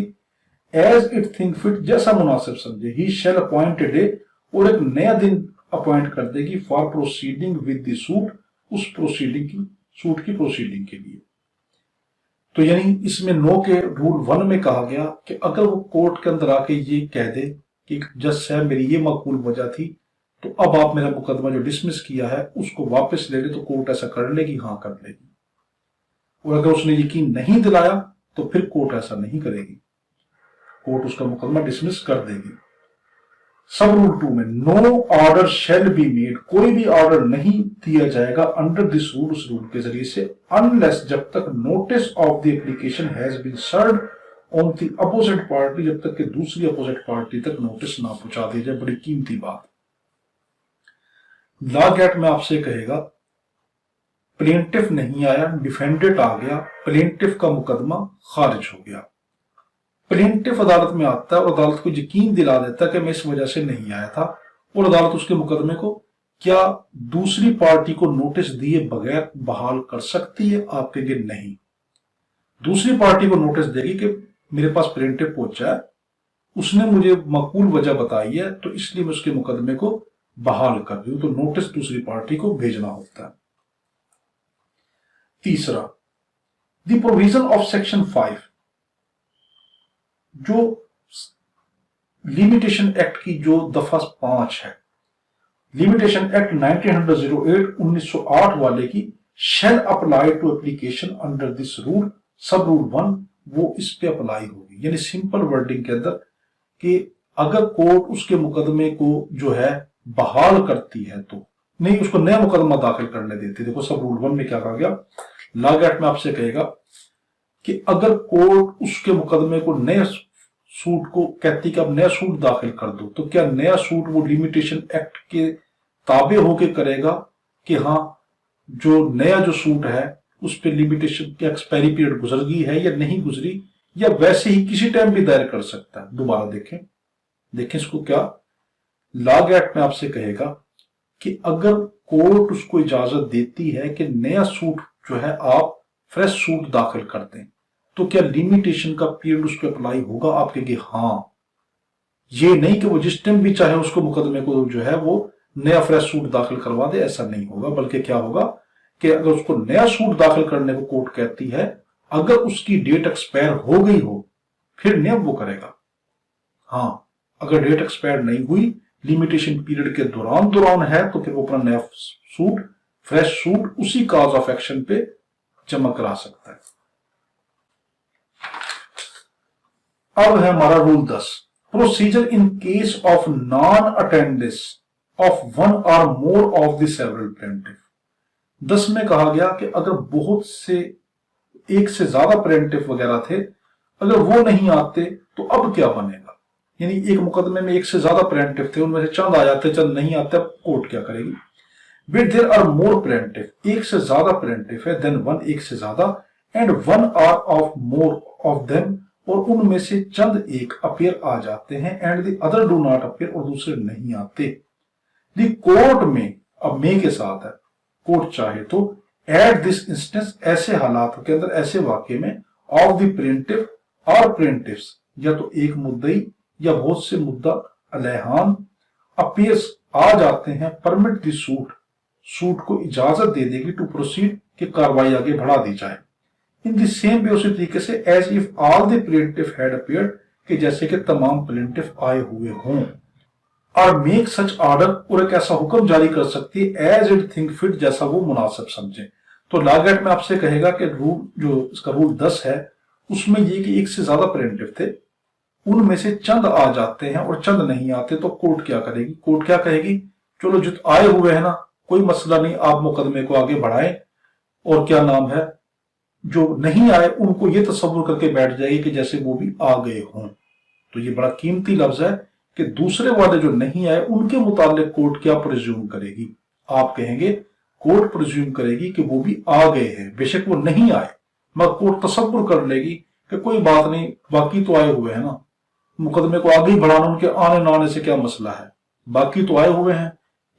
एज इट थिंक फिट, जैसा मुनासिब समझे। ही शैल अपॉइंट ए डे, और एक नया दिन अपॉइंट कर देगी, for proceeding with the suit, उस प्रोसीडिंग की, सूट की प्रोसीडिंग के लिए। तो यानी इसमें नो के रूल 1 में कहा गया कि अगर वो कोर्ट के अंदर आके ये कह दे कि जज साहब मेरी ये माकूल वजह थी, तो अब आप मेरा मुकदमा जो डिसमिस किया है उसको वापस ले ले, तो कोर्ट ऐसा कर लेगी, हाँ कर लेगी। और अगर उसने यकीन नहीं दिलाया तो फिर कोर्ट ऐसा नहीं करेगी, कोर्ट उसका मुकदमा डिसमिस कर देगी। सब रूल 2 में, no order shall be made, कोई भी ऑर्डर नहीं दिया जाएगा अंडर दिस रूल, उस रूल के जरिए से, अनलेस, जब तक notice of the application has been served on the opposite party, जब तक कि दूसरी अपोजिट पार्टी तक नोटिस ना पहुंचा दिया जाए। बड़ी कीमती बात। लॉ गेट में आपसे कहेगा प्लेंटिफ नहीं आया, डिफेंडेंट आ गया, प्लेंटिफ का मुकदमा खारिज हो गया। प्लेंटिफ अदालत में आता है और अदालत को यकीन दिला देता है कि मैं इस वजह से नहीं आया था, और अदालत उसके मुकदमे को क्या दूसरी पार्टी को नोटिस दिए बगैर बहाल कर सकती है? आप कहेंगे नहीं। दूसरी पार्टी को नोटिस देगी कि मेरे पास प्लेंटिफ पहुंचा है, उसने मुझे माकूल वजह बताई है, तो इसलिए मैं उसके मुकदमे को बहाल कर रही हूं, तो नोटिस दूसरी पार्टी को भेजना होता है। तीसरा, द प्रोविजन ऑफ सेक्शन 5, जो लिमिटेशन एक्ट की जो दफा 5 है, लिमिटेशन एक्ट 1908 वाले की, shall apply to application under this rule, sub rule 1, वो इस पे अप्लाई होगी। यानी सिंपल वर्डिंग के अंदर कि अगर कोर्ट उसके मुकदमे को जो है बहाल करती है, तो नहीं उसको नया मुकदमा दाखिल करने देती। देखो सब रूल 1 में क्या कहा गया, लॉ एक्ट में आपसे कहेगा कि अगर कोर्ट उसके मुकदमे को नए सूट को कहती कि अब नया सूट दाखिल कर दो, तो क्या नया सूट वो लिमिटेशन एक्ट के ताबे होके करेगा कि हाँ जो नया जो सूट है उस पर लिमिटेशन की एक्सपायरी पीरियड गुजर गई है या नहीं गुजरी, या वैसे ही किसी टाइम भी दायर कर सकता है। दोबारा देखें इसको, क्या लॉ एक्ट में आपसे कहेगा कि अगर कोर्ट उसको इजाजत देती है कि नया सूट जो है आप फ्रेश सूट दाखिल कर दें, तो क्या लिमिटेशन का पीरियड उस पर अप्लाई होगा? आप कहेंगे हाँ। ये नहीं कि वो जिस टाइम भी चाहे उसको मुकदमे को जो है वो नया फ्रेश सूट दाखिल करवा दे, ऐसा नहीं होगा। बल्कि क्या होगा कि अगर उसको नया सूट दाखिल करने को कोर्ट कहती है, अगर उसकी डेट एक्सपायर हो गई हो फिर नहीं वो करेगा। हाँ, अगर डेट एक्सपायर नहीं हुई, लिमिटेशन पीरियड के दौरान है, तो फिर वो अपना नया सूट, फ्रेश सूट उसी काज ऑफ एक्शन पे जमा करा सकता है। अब है हमारा rule 10, procedure in case of non attendance of one or more of the several plaintiff. 10 में कहा गया कि अगर बहुत से, एक से ज्यादा प्लेंटिफ वगैरह थे, अगर वो नहीं आते तो अब क्या बनेगा? यानी एक मुकदमे में एक से ज्यादा प्लेंटिफ थे, उनमें से चंद आ जाते, चंद नहीं आते, अब कोर्ट क्या करेगी? With there are more plaintiff, एक से ज्यादा प्लेंटिफ है, देन वन, एक से ज्यादा, and one or of more of them, और उनमें से चंद एक अपीयर आ जाते हैं, and the other do not appear, और दूसरे नहीं आते। द कोर्ट में, अब मे के साथ है, कोर्ट चाहे तो एट दिस इंस्टेंस, ऐसे हालात के अंदर, ऐसे वाक्य में, ऑफ द प्लेंटिफ और प्लेंटिफ्स, या तो एक मुद्दई या बहुत से मुद्दा अलैहान अपीयर्स आ जाते हैं, परमिट द सूट, सूट को इजाजत दे देगी टू प्रोसीड, कि कार्रवाई आगे बढ़ा दी जाए। इन द सेम वे, उसी तरीके से, as if all the plaintiff had appeared, कि जैसे कि तमाम प्लेंटिफ आए हुए हों। और मेक सच ऑर्डर, और एक ऐसा हुक्म जारी कर सकती है, एज इट थिंक फिट, जैसा वो मुनासिब समझे। तो लॉ एक्ट में आपसे कहेगा कि रूल, जो इसका रूल 10 है, उसमें ये कि एक से ज्यादा प्लेंटिफ थे, उनमें से चंद आ जाते हैं और चंद नहीं आते, तो कोर्ट क्या करेगी? कोर्ट क्या कहेगी, चलो जो आए हुए हैं ना, कोई मसला नहीं, आप मुकदमे को आगे बढ़ाएं, और क्या नाम है, जो नहीं आए उनको ये तसव्वुर करके बैठ जाएगी कि जैसे वो भी आ गए हों। तो ये बड़ा कीमती लफ्ज है कि दूसरे वाले जो नहीं आए उनके मुतालिक कोर्ट क्या प्रिज्यूम करेगी? आप कहेंगे कोर्ट प्रिज्यूम करेगी कि वो भी आ गए हैं, बेशक वो नहीं आए, मगर कोर्ट तसव्वुर कर लेगी कि कोई बात नहीं, बाकी तो आए हुए हैं ना, मुकदमे को आगे ही बढ़ाना उनके आने न आने से क्या मसला है, बाकी तो आए हुए हैं,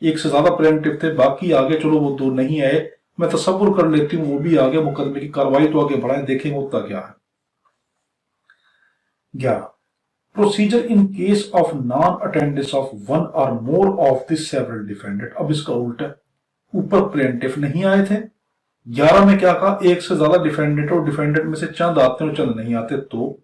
एक से ज्यादा प्लेंटिफ थे, बाकी आगे, चलो वो दो नहीं आए, मैं तसव्वुर कर लेती हूँ वो भी आगे, मुकदमे की कार्रवाई तो आगे बढ़ाएं, देखेंगे होता क्या है। 11. Procedure in case of non attendance of one or more of the several defendant. अब इसका उल्टा, ऊपर प्लेंटिफ नहीं आए थे, 11 में क्या कहा, एक से ज्यादा डिफेंडेंट और डिफेंडेंट में से चंद आते हैं और चंद नहीं आते, तो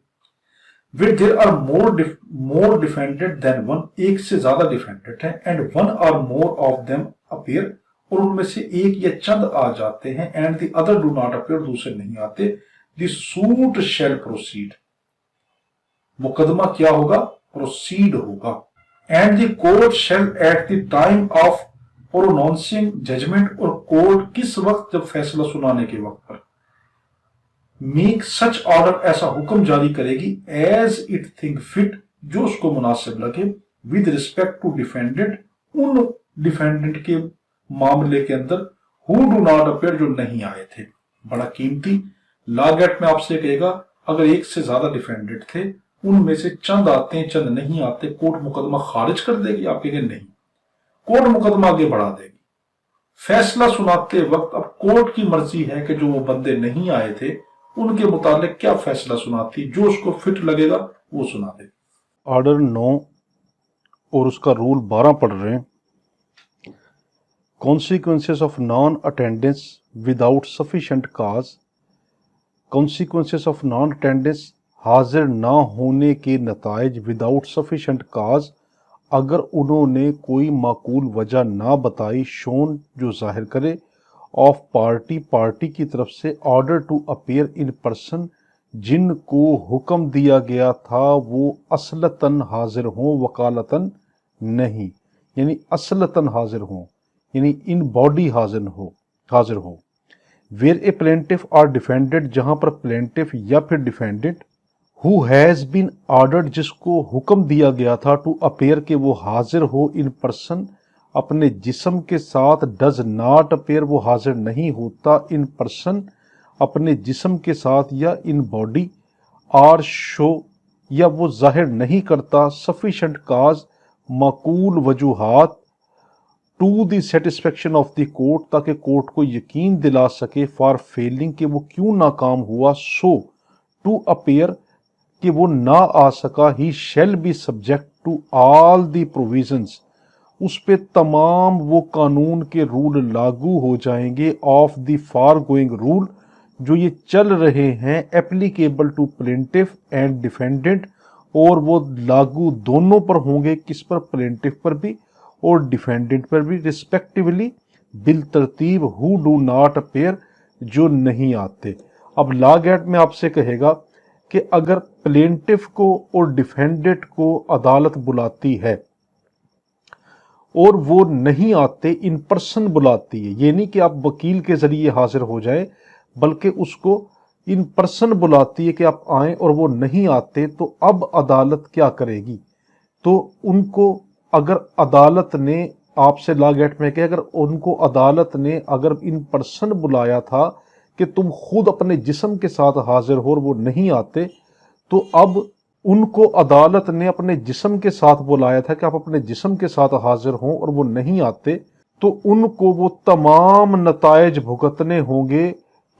with there are more defendant than one, एक से ज्यादा डिफेंडेंट है, and one or more of them appear, और उनमें से एक या चंद आ जाते हैं, and the other do not appear, दूसरे नहीं आते, द सूट शैल प्रोसीड, मुकदमा क्या होगा, प्रोसीड होगा, and the court shall at the time of pronouncing judgment, और कोर्ट किस वक्त, जब फैसला सुनाने के वक्त पर, मेक सच ऑर्डर, ऐसा हुक्म जारी करेगी, एज इट थिंक फिट, जो उसको मुनासिब लगे, विद रिस्पेक्ट टू डिफेंडेंट, उन डिफेंडेंट के मामले के अंदर हु डू नॉट अपीयर, जो नहीं आए थे। बड़ा कीमती, लागेट में आपसे कहेगा अगर एक से ज्यादा डिफेंडेंट थे, उनमें से चंद आते हैं चंद नहीं आते, कोर्ट मुकदमा खारिज कर देगी, आप कहेंगे नहीं, कोर्ट मुकदमा आगे बढ़ा देगी। फैसला सुनाते वक्त अब कोर्ट की मर्जी है कि जो वो बंदे नहीं आए थे उनके मुतालिक क्या फैसला सुनाती, जो उसको फिट लगेगा वो सुना दे। ऑर्डर 9 और उसका रूल 12 पढ़ रहे हैं। Consequences of non attendance without sufficient cause, consequences of non attendance, हाजिर ना होने के नताइज, विदाउट सफिशिएंट काज, अगर उन्होंने कोई माकूल वजह ना बताई, शोन, जो जाहिर करे, ऑफ पार्टी, पार्टी की तरफ से, order to appear in person, जिनको हुक्म दिया गया था वो असलतन हाजिर हों, वकालतन नहीं, यानी असलतन हाजिर हों, यानी इन बॉडी हाजिर हो। वेयर ए प्लेंटिफ और डिफेंडेंट, जहां पर प्लेंटिफ या फिर defendant, who has been ordered, जिसको हुक्म दिया गया था, टू अपीयर के वो हाजिर हो, इन पर्सन, अपने जिस्म के साथ, डज नॉट अपीयर, वो हाजिर नहीं होता, इन पर्सन, अपने जिस्म के साथ या इन बॉडी, आर शो, या वो जाहिर नहीं करता, सफिशेंट काज, माकूल वजूहात, to the satisfaction of the court, ताकि कोर्ट को यकीन दिला सके, फॉर फेलिंग, कि वो क्यों नाकाम हुआ, सो टू अपीयर, कि वो ना आ सका, he shall be subject to all the provisions, उस पे तमाम वो कानून के रूल लागू हो जाएंगे, of the foregoing rule, जो ये चल रहे हैं, applicable to plaintiff and defendant, और वो लागू दोनों पर होंगे, किस पर, प्लेंटिफ पर भी और डिफेंडेंट पर भी, रिस्पेक्टिवली, बिल तरतीब, हु डू नॉट अपीयर, जो नहीं आते। अब लॉ गेट में आपसे कहेगा कि अगर प्लेंटिफ को और डिफेंडेंट को अदालत बुलाती है और वो नहीं आते, इन पर्सन बुलाती है, ये नहीं कि आप वकील के जरिए हाजिर हो जाए, बल्कि उसको इन पर्सन बुलाती है कि आप आए, और वो नहीं आते, तो अब अदालत क्या करेगी, तो उनको अगर अदालत ने आपसे लॉ गेट में कि अगर उनको अदालत ने अगर इन पर्सन बुलाया था कि तुम खुद अपने जिस्म के साथ हाजिर हो और वो नहीं आते, तो अब उनको अदालत ने अपने जिस्म के साथ बुलाया था कि आप अपने जिस्म के साथ हाजिर हों और वो नहीं आते, तो उनको वो तमाम नताइज भुगतने होंगे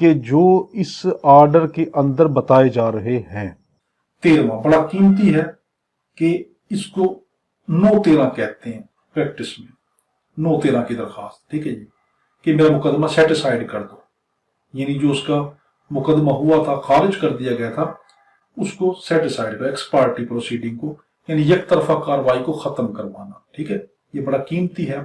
कि जो इस ऑर्डर के अंदर बताए जा रहे हैं। 13वां बड़ा कीमती है कि इसको 9-13 कहते हैं प्रैक्टिस में, 9-13 की दरखास्त, ठीक है जी, कि मेरा मुकदमा सेटिसाइड कर दो, यानी जो उसका मुकदमा हुआ था, खारिज कर दिया गया था, उसको सेटिसाइड कर, एक्स पार्टी प्रोसीडिंग को, यानी एक तरफा कार्रवाई को खत्म करवाना, ठीक है। ये बड़ा कीमती है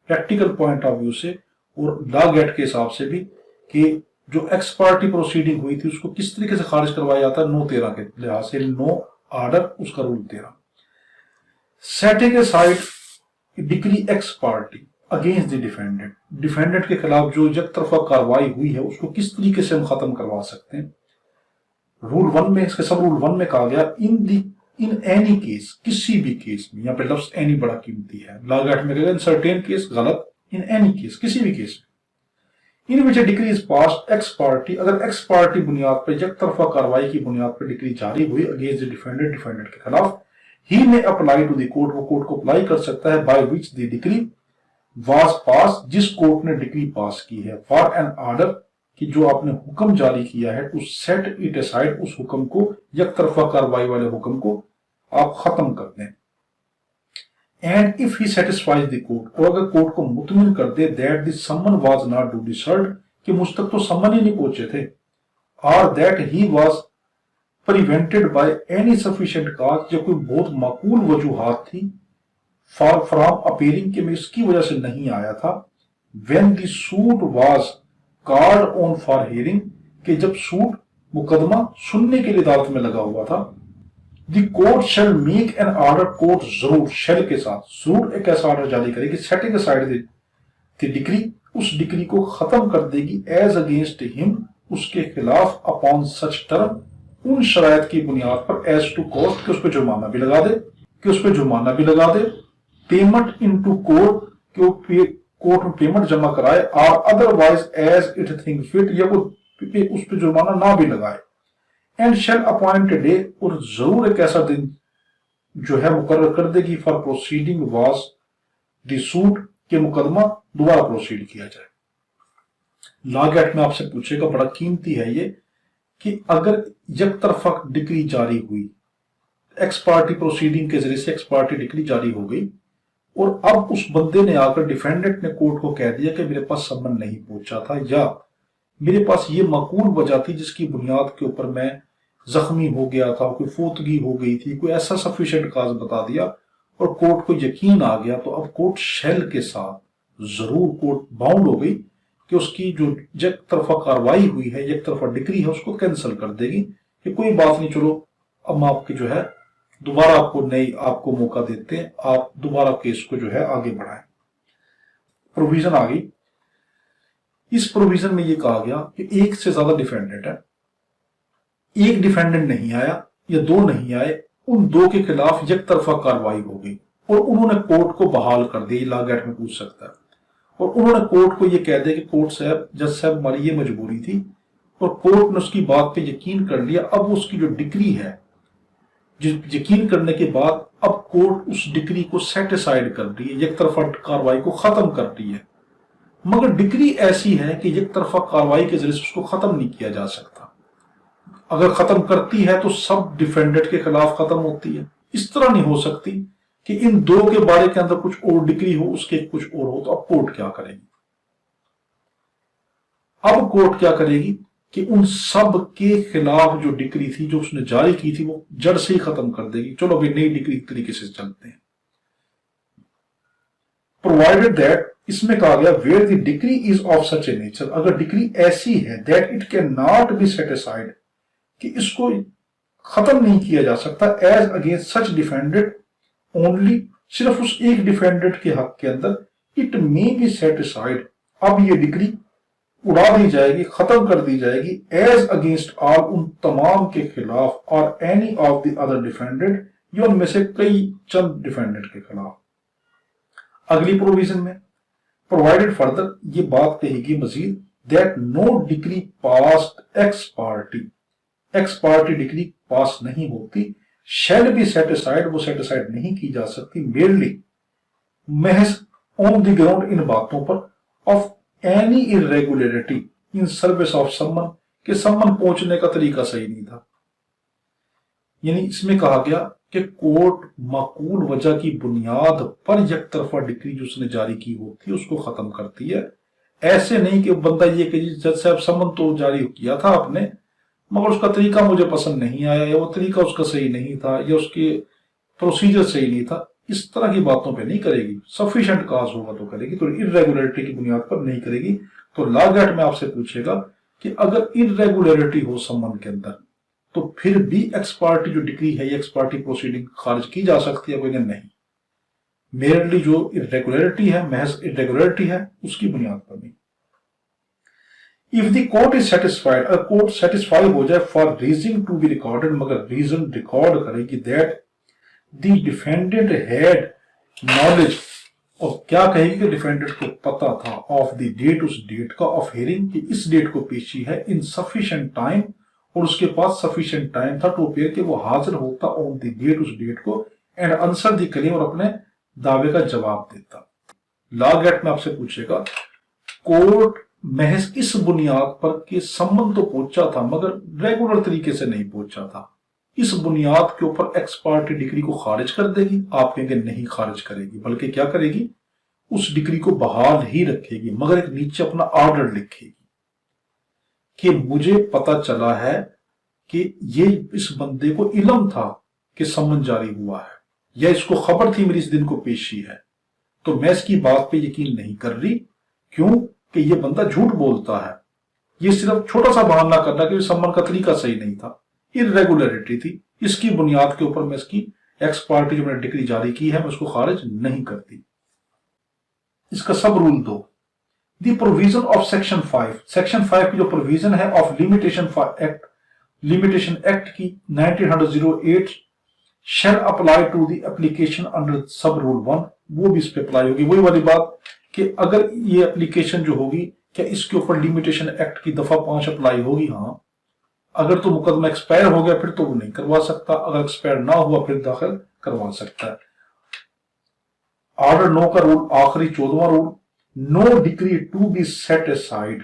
प्रैक्टिकल पॉइंट ऑफ व्यू से और लॉ गेट के हिसाब से भी, कि जो एक्स पार्टी प्रोसीडिंग हुई थी उसको किस तरीके से खारिज करवाया जाता है 9-13 के लिहाज से, 9 ऑर्डर, उसका rule 13। Setting aside decree x party against the defendant, defendant के खिलाफ जो एक तरफा कार्रवाई हुई है उसको किस तरीके से हम खत्म करवा सकते हैं। रूल 1 में, इसके सब रूल 1 में कहा गया इन एनी केस, किसी भी केस में, यहाँ पे लफ्ज एनी बड़ा कीमती है, लॉ गेट में कहेगा इन सर्टेन केस, गलत, इन एनी केस, किसी भी केस में, in which decree is pass ex parte, अगर एक्स पार्टी बुनियाद पर एक तरफा कार्रवाई की बुनियाद पर डिक्री जारी हुई अगेंस्ट द डिफेंडेंट, डिफेंडेंट के खिलाफ, he may apply to the court, वो कोर्ट को अप्लाई कर सकता है, by which the decree was pass, जिस कोर्ट ने डिक्री पास की है, फॉर एन ऑर्डर, कि जो आपने हुक्म जारी किया है, टू सेट इट असाइड, उस हुक्म को, एक तरफा कार्रवाई वाले हुक्म को आप खत्म कर दें। And if he satisfies the court, और अगर कोर्ट को मुतमिन कर दे that the summon was not duly served, कि मुझ तक तो समन ही नहीं पहुंचे थे, और that he was prevented by any sufficient cause, जो कोई बहुत माकूल वजूहात थी, फॉर फ्रॉम अपीयरिंग, कि मैं इसकी वजह से नहीं आया था, when the suit was called on for hearing, कि जब सूट मुकदमा सुनने के लिए अदालत में लगा हुआ था, the court shall make an order, court जरूर, शैल के साथ जरूर एक ऐसा ऑर्डर जारी करेगी, सेटिंग असाइड द डिक्री, उस डिक्री को खत्म कर देगी, एज अगेंस्ट हिम, उसके खिलाफ, अपॉन सच टर्म, उन शरायत की बुनियाद पर, एज टू कॉस्ट, कि उस पर जुर्माना भी लगा दे, पेमेंट इन टू कोर्ट, कि कोर्ट में पेमेंट जमा कराए, और otherwise as it think fit, या वो उस पर जुर्माना ना भी लगाए, एंड शैल अपॉइंट डे, और जरूर एक ऐसा दिन जो है मुकर्रर कर देगी, for proceeding was the suit, के मुकदमा दोबारा प्रोसीड किया जाए। लॉ एक्ट में आपसे पूछेगा, बड़ा कीमती है ये, कि अगर एक तरफा डिक्री जारी हुई, एक्स पार्टी प्रोसीडिंग के जरिए से एक्स पार्टी डिक्री जारी हो गई, और अब उस बंदे ने आकर, डिफेंडेंट ने कोर्ट को कह दिया कि मेरे पास समन नहीं पहुंचा था, या मेरे पास ये माकूल वजह थी जिसकी बुनियाद के ऊपर मैं जख्मी हो गया था, कोई फोतगी हो गई थी, कोई ऐसा सफिशिएंट काज बता दिया और कोर्ट को यकीन आ गया, तो अब कोर्ट शेल के साथ जरूर कोर्ट बाउंड हो गई कि उसकी जो एक तरफा कार्रवाई हुई है, एक तरफा डिक्री है, उसको कैंसिल कर देगी कि कोई बात नहीं, चलो अब हम आपकी जो है दोबारा आपको मौका देते हैं, आप दोबारा केस को जो है आगे बढ़ाएं। प्रोविजन आ गई। इस प्रोविजन में यह कहा गया कि एक से ज्यादा डिफेंडेंट है, एक डिफेंडेंट नहीं आया या दो नहीं आए, उन दो के खिलाफ एक तरफा कार्रवाई हो गई और उन्होंने कोर्ट को बहाल कर दिया। लॉ एक्ट में पूछ सकता है, और उन्होंने कोर्ट को यह कह दिया कि कोर्ट साहब, जज साहब, हमारी ये मजबूरी थी, और कोर्ट ने उसकी बात पे यकीन कर लिया। अब उसकी जो डिक्री है, जो यकीन करने के बाद अब कोर्ट उस डिक्री को सेट असाइड कर रही है, एक तरफा कार्रवाई को खत्म कर रही है, मगर डिक्री ऐसी है कि एक तरफा कार्रवाई के जरिए उसको खत्म नहीं किया जा सकता। अगर खत्म करती है तो सब डिफेंडेंट के खिलाफ खत्म होती है। इस तरह नहीं हो सकती कि इन दो के बारे के अंदर कुछ और डिक्री हो, उसके कुछ और हो। तो अब कोर्ट क्या करेगी? अब कोर्ट क्या करेगी कि उन सब के खिलाफ जो डिक्री थी, जो उसने जारी की थी, वो जड़ से ही खत्म कर देगी। चलो अभी नई डिक्री तरीके से चलते हैं। प्रोवाइडेड दैट, इसमें कहा गया where the decree is of such a nature, अगर डिक्री ऐसी है that it cannot be set aside, कि इसको खत्म नहीं किया जा सकता, as against such defendant only, सिर्फ उस एक डिफेंडेंट के हक के अंदर, it may be set aside, अब ये डिक्री उड़ा दी जाएगी, खत्म कर दी जाएगी, एज अगेंस्ट ऑल, उन तमाम के खिलाफ, और any of the other defendant, ये उनमें से कई चंद डिफेंडेंट के खिलाफ। अगली प्रोविजन में प्रोवाइडेड फर्दर, ये बात कहेगी मजीद, that no decree passed ex parte decree pass नहीं होती, शैल बी सेट असाइड, वो सेट असाइड नहीं की जा सकती, मेरली महज ऑन द ग्राउंड, इन बातों पर, of any irregularity in service of summon, के समन पहुंचने का तरीका सही नहीं था। यानी इसमें कहा गया कि कोर्ट माकूल वजह की बुनियाद पर एक तरफा डिक्री जो उसने जारी की होती है उसको खत्म करती है। ऐसे नहीं कि बंदा ये कि जज साहब समन तो जारी किया था आपने, मगर उसका तरीका मुझे पसंद नहीं आया, या वो तरीका उसका सही नहीं था, या उसके प्रोसीजर सही नहीं था, इस तरह की बातों पे नहीं करेगी। सफिशिएंट काज होगा तो करेगी, तो इरेगुलरिटी की बुनियाद पर नहीं करेगी। तो लॉ एक्ट में आपसे पूछेगा कि अगर इरेगुलरिटी हो समन के अंदर, तो फिर भी एक्स पार्टी जो डिक्री है, एक्स पार्टी प्रोसीडिंग खारिज की जा सकती है, कोई नहीं। मेरली जो इरेगुलरिटी है, महज इरेगुलरिटी है, उसकी बुनियाद पर नहीं। If the court is satisfied, अगर कोर्ट सेटिस्फाई हो जाए for reason to be recorded, मगर रीजन रिकॉर्ड करेगी that the defendant had knowledge اور کیا کہے گی کہ ڈیفینڈنٹ کو پتا تھا آف دی ڈیٹ، اس ڈیٹ کا، آف ہیئرنگ کہ اس ڈیٹ کو پیشی ہے، ان سفیشینٹ ٹائم، اور اس کے پاس سفیشینٹ ٹائم تھا ٹو اپیئر کہ وہ حاضر ہوتا آن دی ڈیٹ، اس ڈیٹ کو، اینڈ آنسر دی کلیم، اور اپنے دعوے کا جواب دیتا۔ لا گیٹ میں آپ سے پوچھے گا کورٹ محض اس بنیاد پر کہ سمن تو پہنچا تھا مگر ریگولر طریقے سے نہیں پہنچا تھا، اس بنیاد کے اوپر ایکس پارٹی ڈگری کو خارج کر دے گی؟ آپ کہیں گے نہیں خارج کرے گی، بلکہ کیا کرے گی، اس ڈگری کو بحال ہی رکھے گی، مگر ایک نیچے اپنا آرڈر لکھے گی کہ مجھے پتا چلا ہے کہ یہ اس بندے کو علم تھا کہ سمن جاری ہوا ہے، یا اس کو خبر تھی میری اس دن کو پیشی ہے، تو میں اس کی بات پہ یقین نہیں کر رہی، کیوں کہ یہ بندہ جھوٹ بولتا ہے، یہ صرف چھوٹا سا بہانہ کرنا کہ سمن کا طریقہ صحیح نہیں تھا، irregularity تھی، اس کی بنیاد کے اوپر میں اس کی ایکس پارٹی جو میں نے ڈگری جاری کی ہے میں اس کو خارج نہیں کرتی۔ اس کا سب رول دو، the provision of section 5، section 5 کی جو پروویژن ہے آف لمیٹیشن ایکٹ کی 1908 shall apply to the application under sub rule 1، وہ بھی اس پہ اپلائی ہوگی، وہی والی بات کہ اگر یہ اپلیکیشن جو ہوگی کیا اس کے اوپر لمیٹیشن ایکٹ کی دفعہ 5 اپلائی ہوگی؟ ہاں، اگر تو مقدمہ ایکسپائر ہو گیا پھر تو وہ نہیں کروا سکتا، اگر ایکسپائر نہ ہوا پھر داخل کروا سکتا ہے۔ آرڈر 9 کا رول، آخری 14واں rule, no decree to be set aside,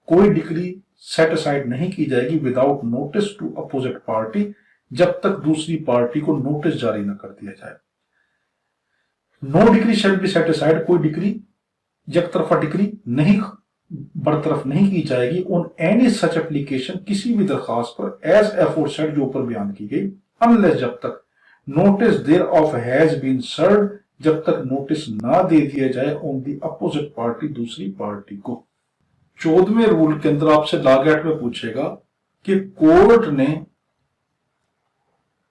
کوئی ڈگری سیٹ اسائڈ نہیں کی جائے گی without notice to opposite party, جب تک دوسری پارٹی کو نوٹس جاری نہ کر دیا جائے۔ No decree shall be set aside, کوئی ڈگری یک طرفہ ڈگری نہیں برطرف نہیں کی جائے گی on any such application، کسی بھی درخواست پر، as aforesaid جو اوپر بیان کی گئی، unless جب تک notice thereof has been served، جب تک نوٹس نہ دے دیا جائے on the opposite party، دوسری پارٹی کو۔ 14ویں رول کے اندر آپ سے لا گیٹ میں پوچھے گا کہ کورٹ نے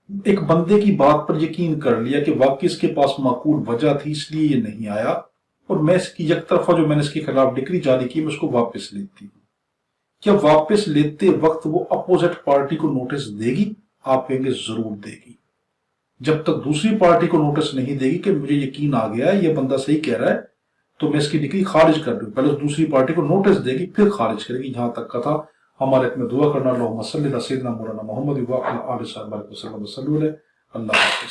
ایک بندے کی بات پر یقین کر لیا کہ واقعی اس کے پاس معقول وجہ تھی اس لیے یہ نہیں آیا، اور میں اس کی یک طرفہ جو میں نے اس کے خلاف ڈگری جاری کی میں اس کو واپس لیتی ہوں، کیا واپس لیتے وقت وہ اپوزٹ پارٹی کو نوٹس دے گی؟ آپ کہیں گے ضرور دے گی۔ جب تک دوسری پارٹی کو نوٹس نہیں دے گی کہ مجھے یقین آ گیا ہے یہ بندہ صحیح کہہ رہا ہے تو میں اس کی ڈگری خارج کر دوں، پہلے دوسری پارٹی کو نوٹس دے گی پھر خارج کرے گی۔ یہاں تک کا تھا، ہمارے حق میں دعا کرنا، اللہم صلی علی سیدنا مولانا محمد وعلی آلہ وصحبہ وسلم۔ اللہ حافظ۔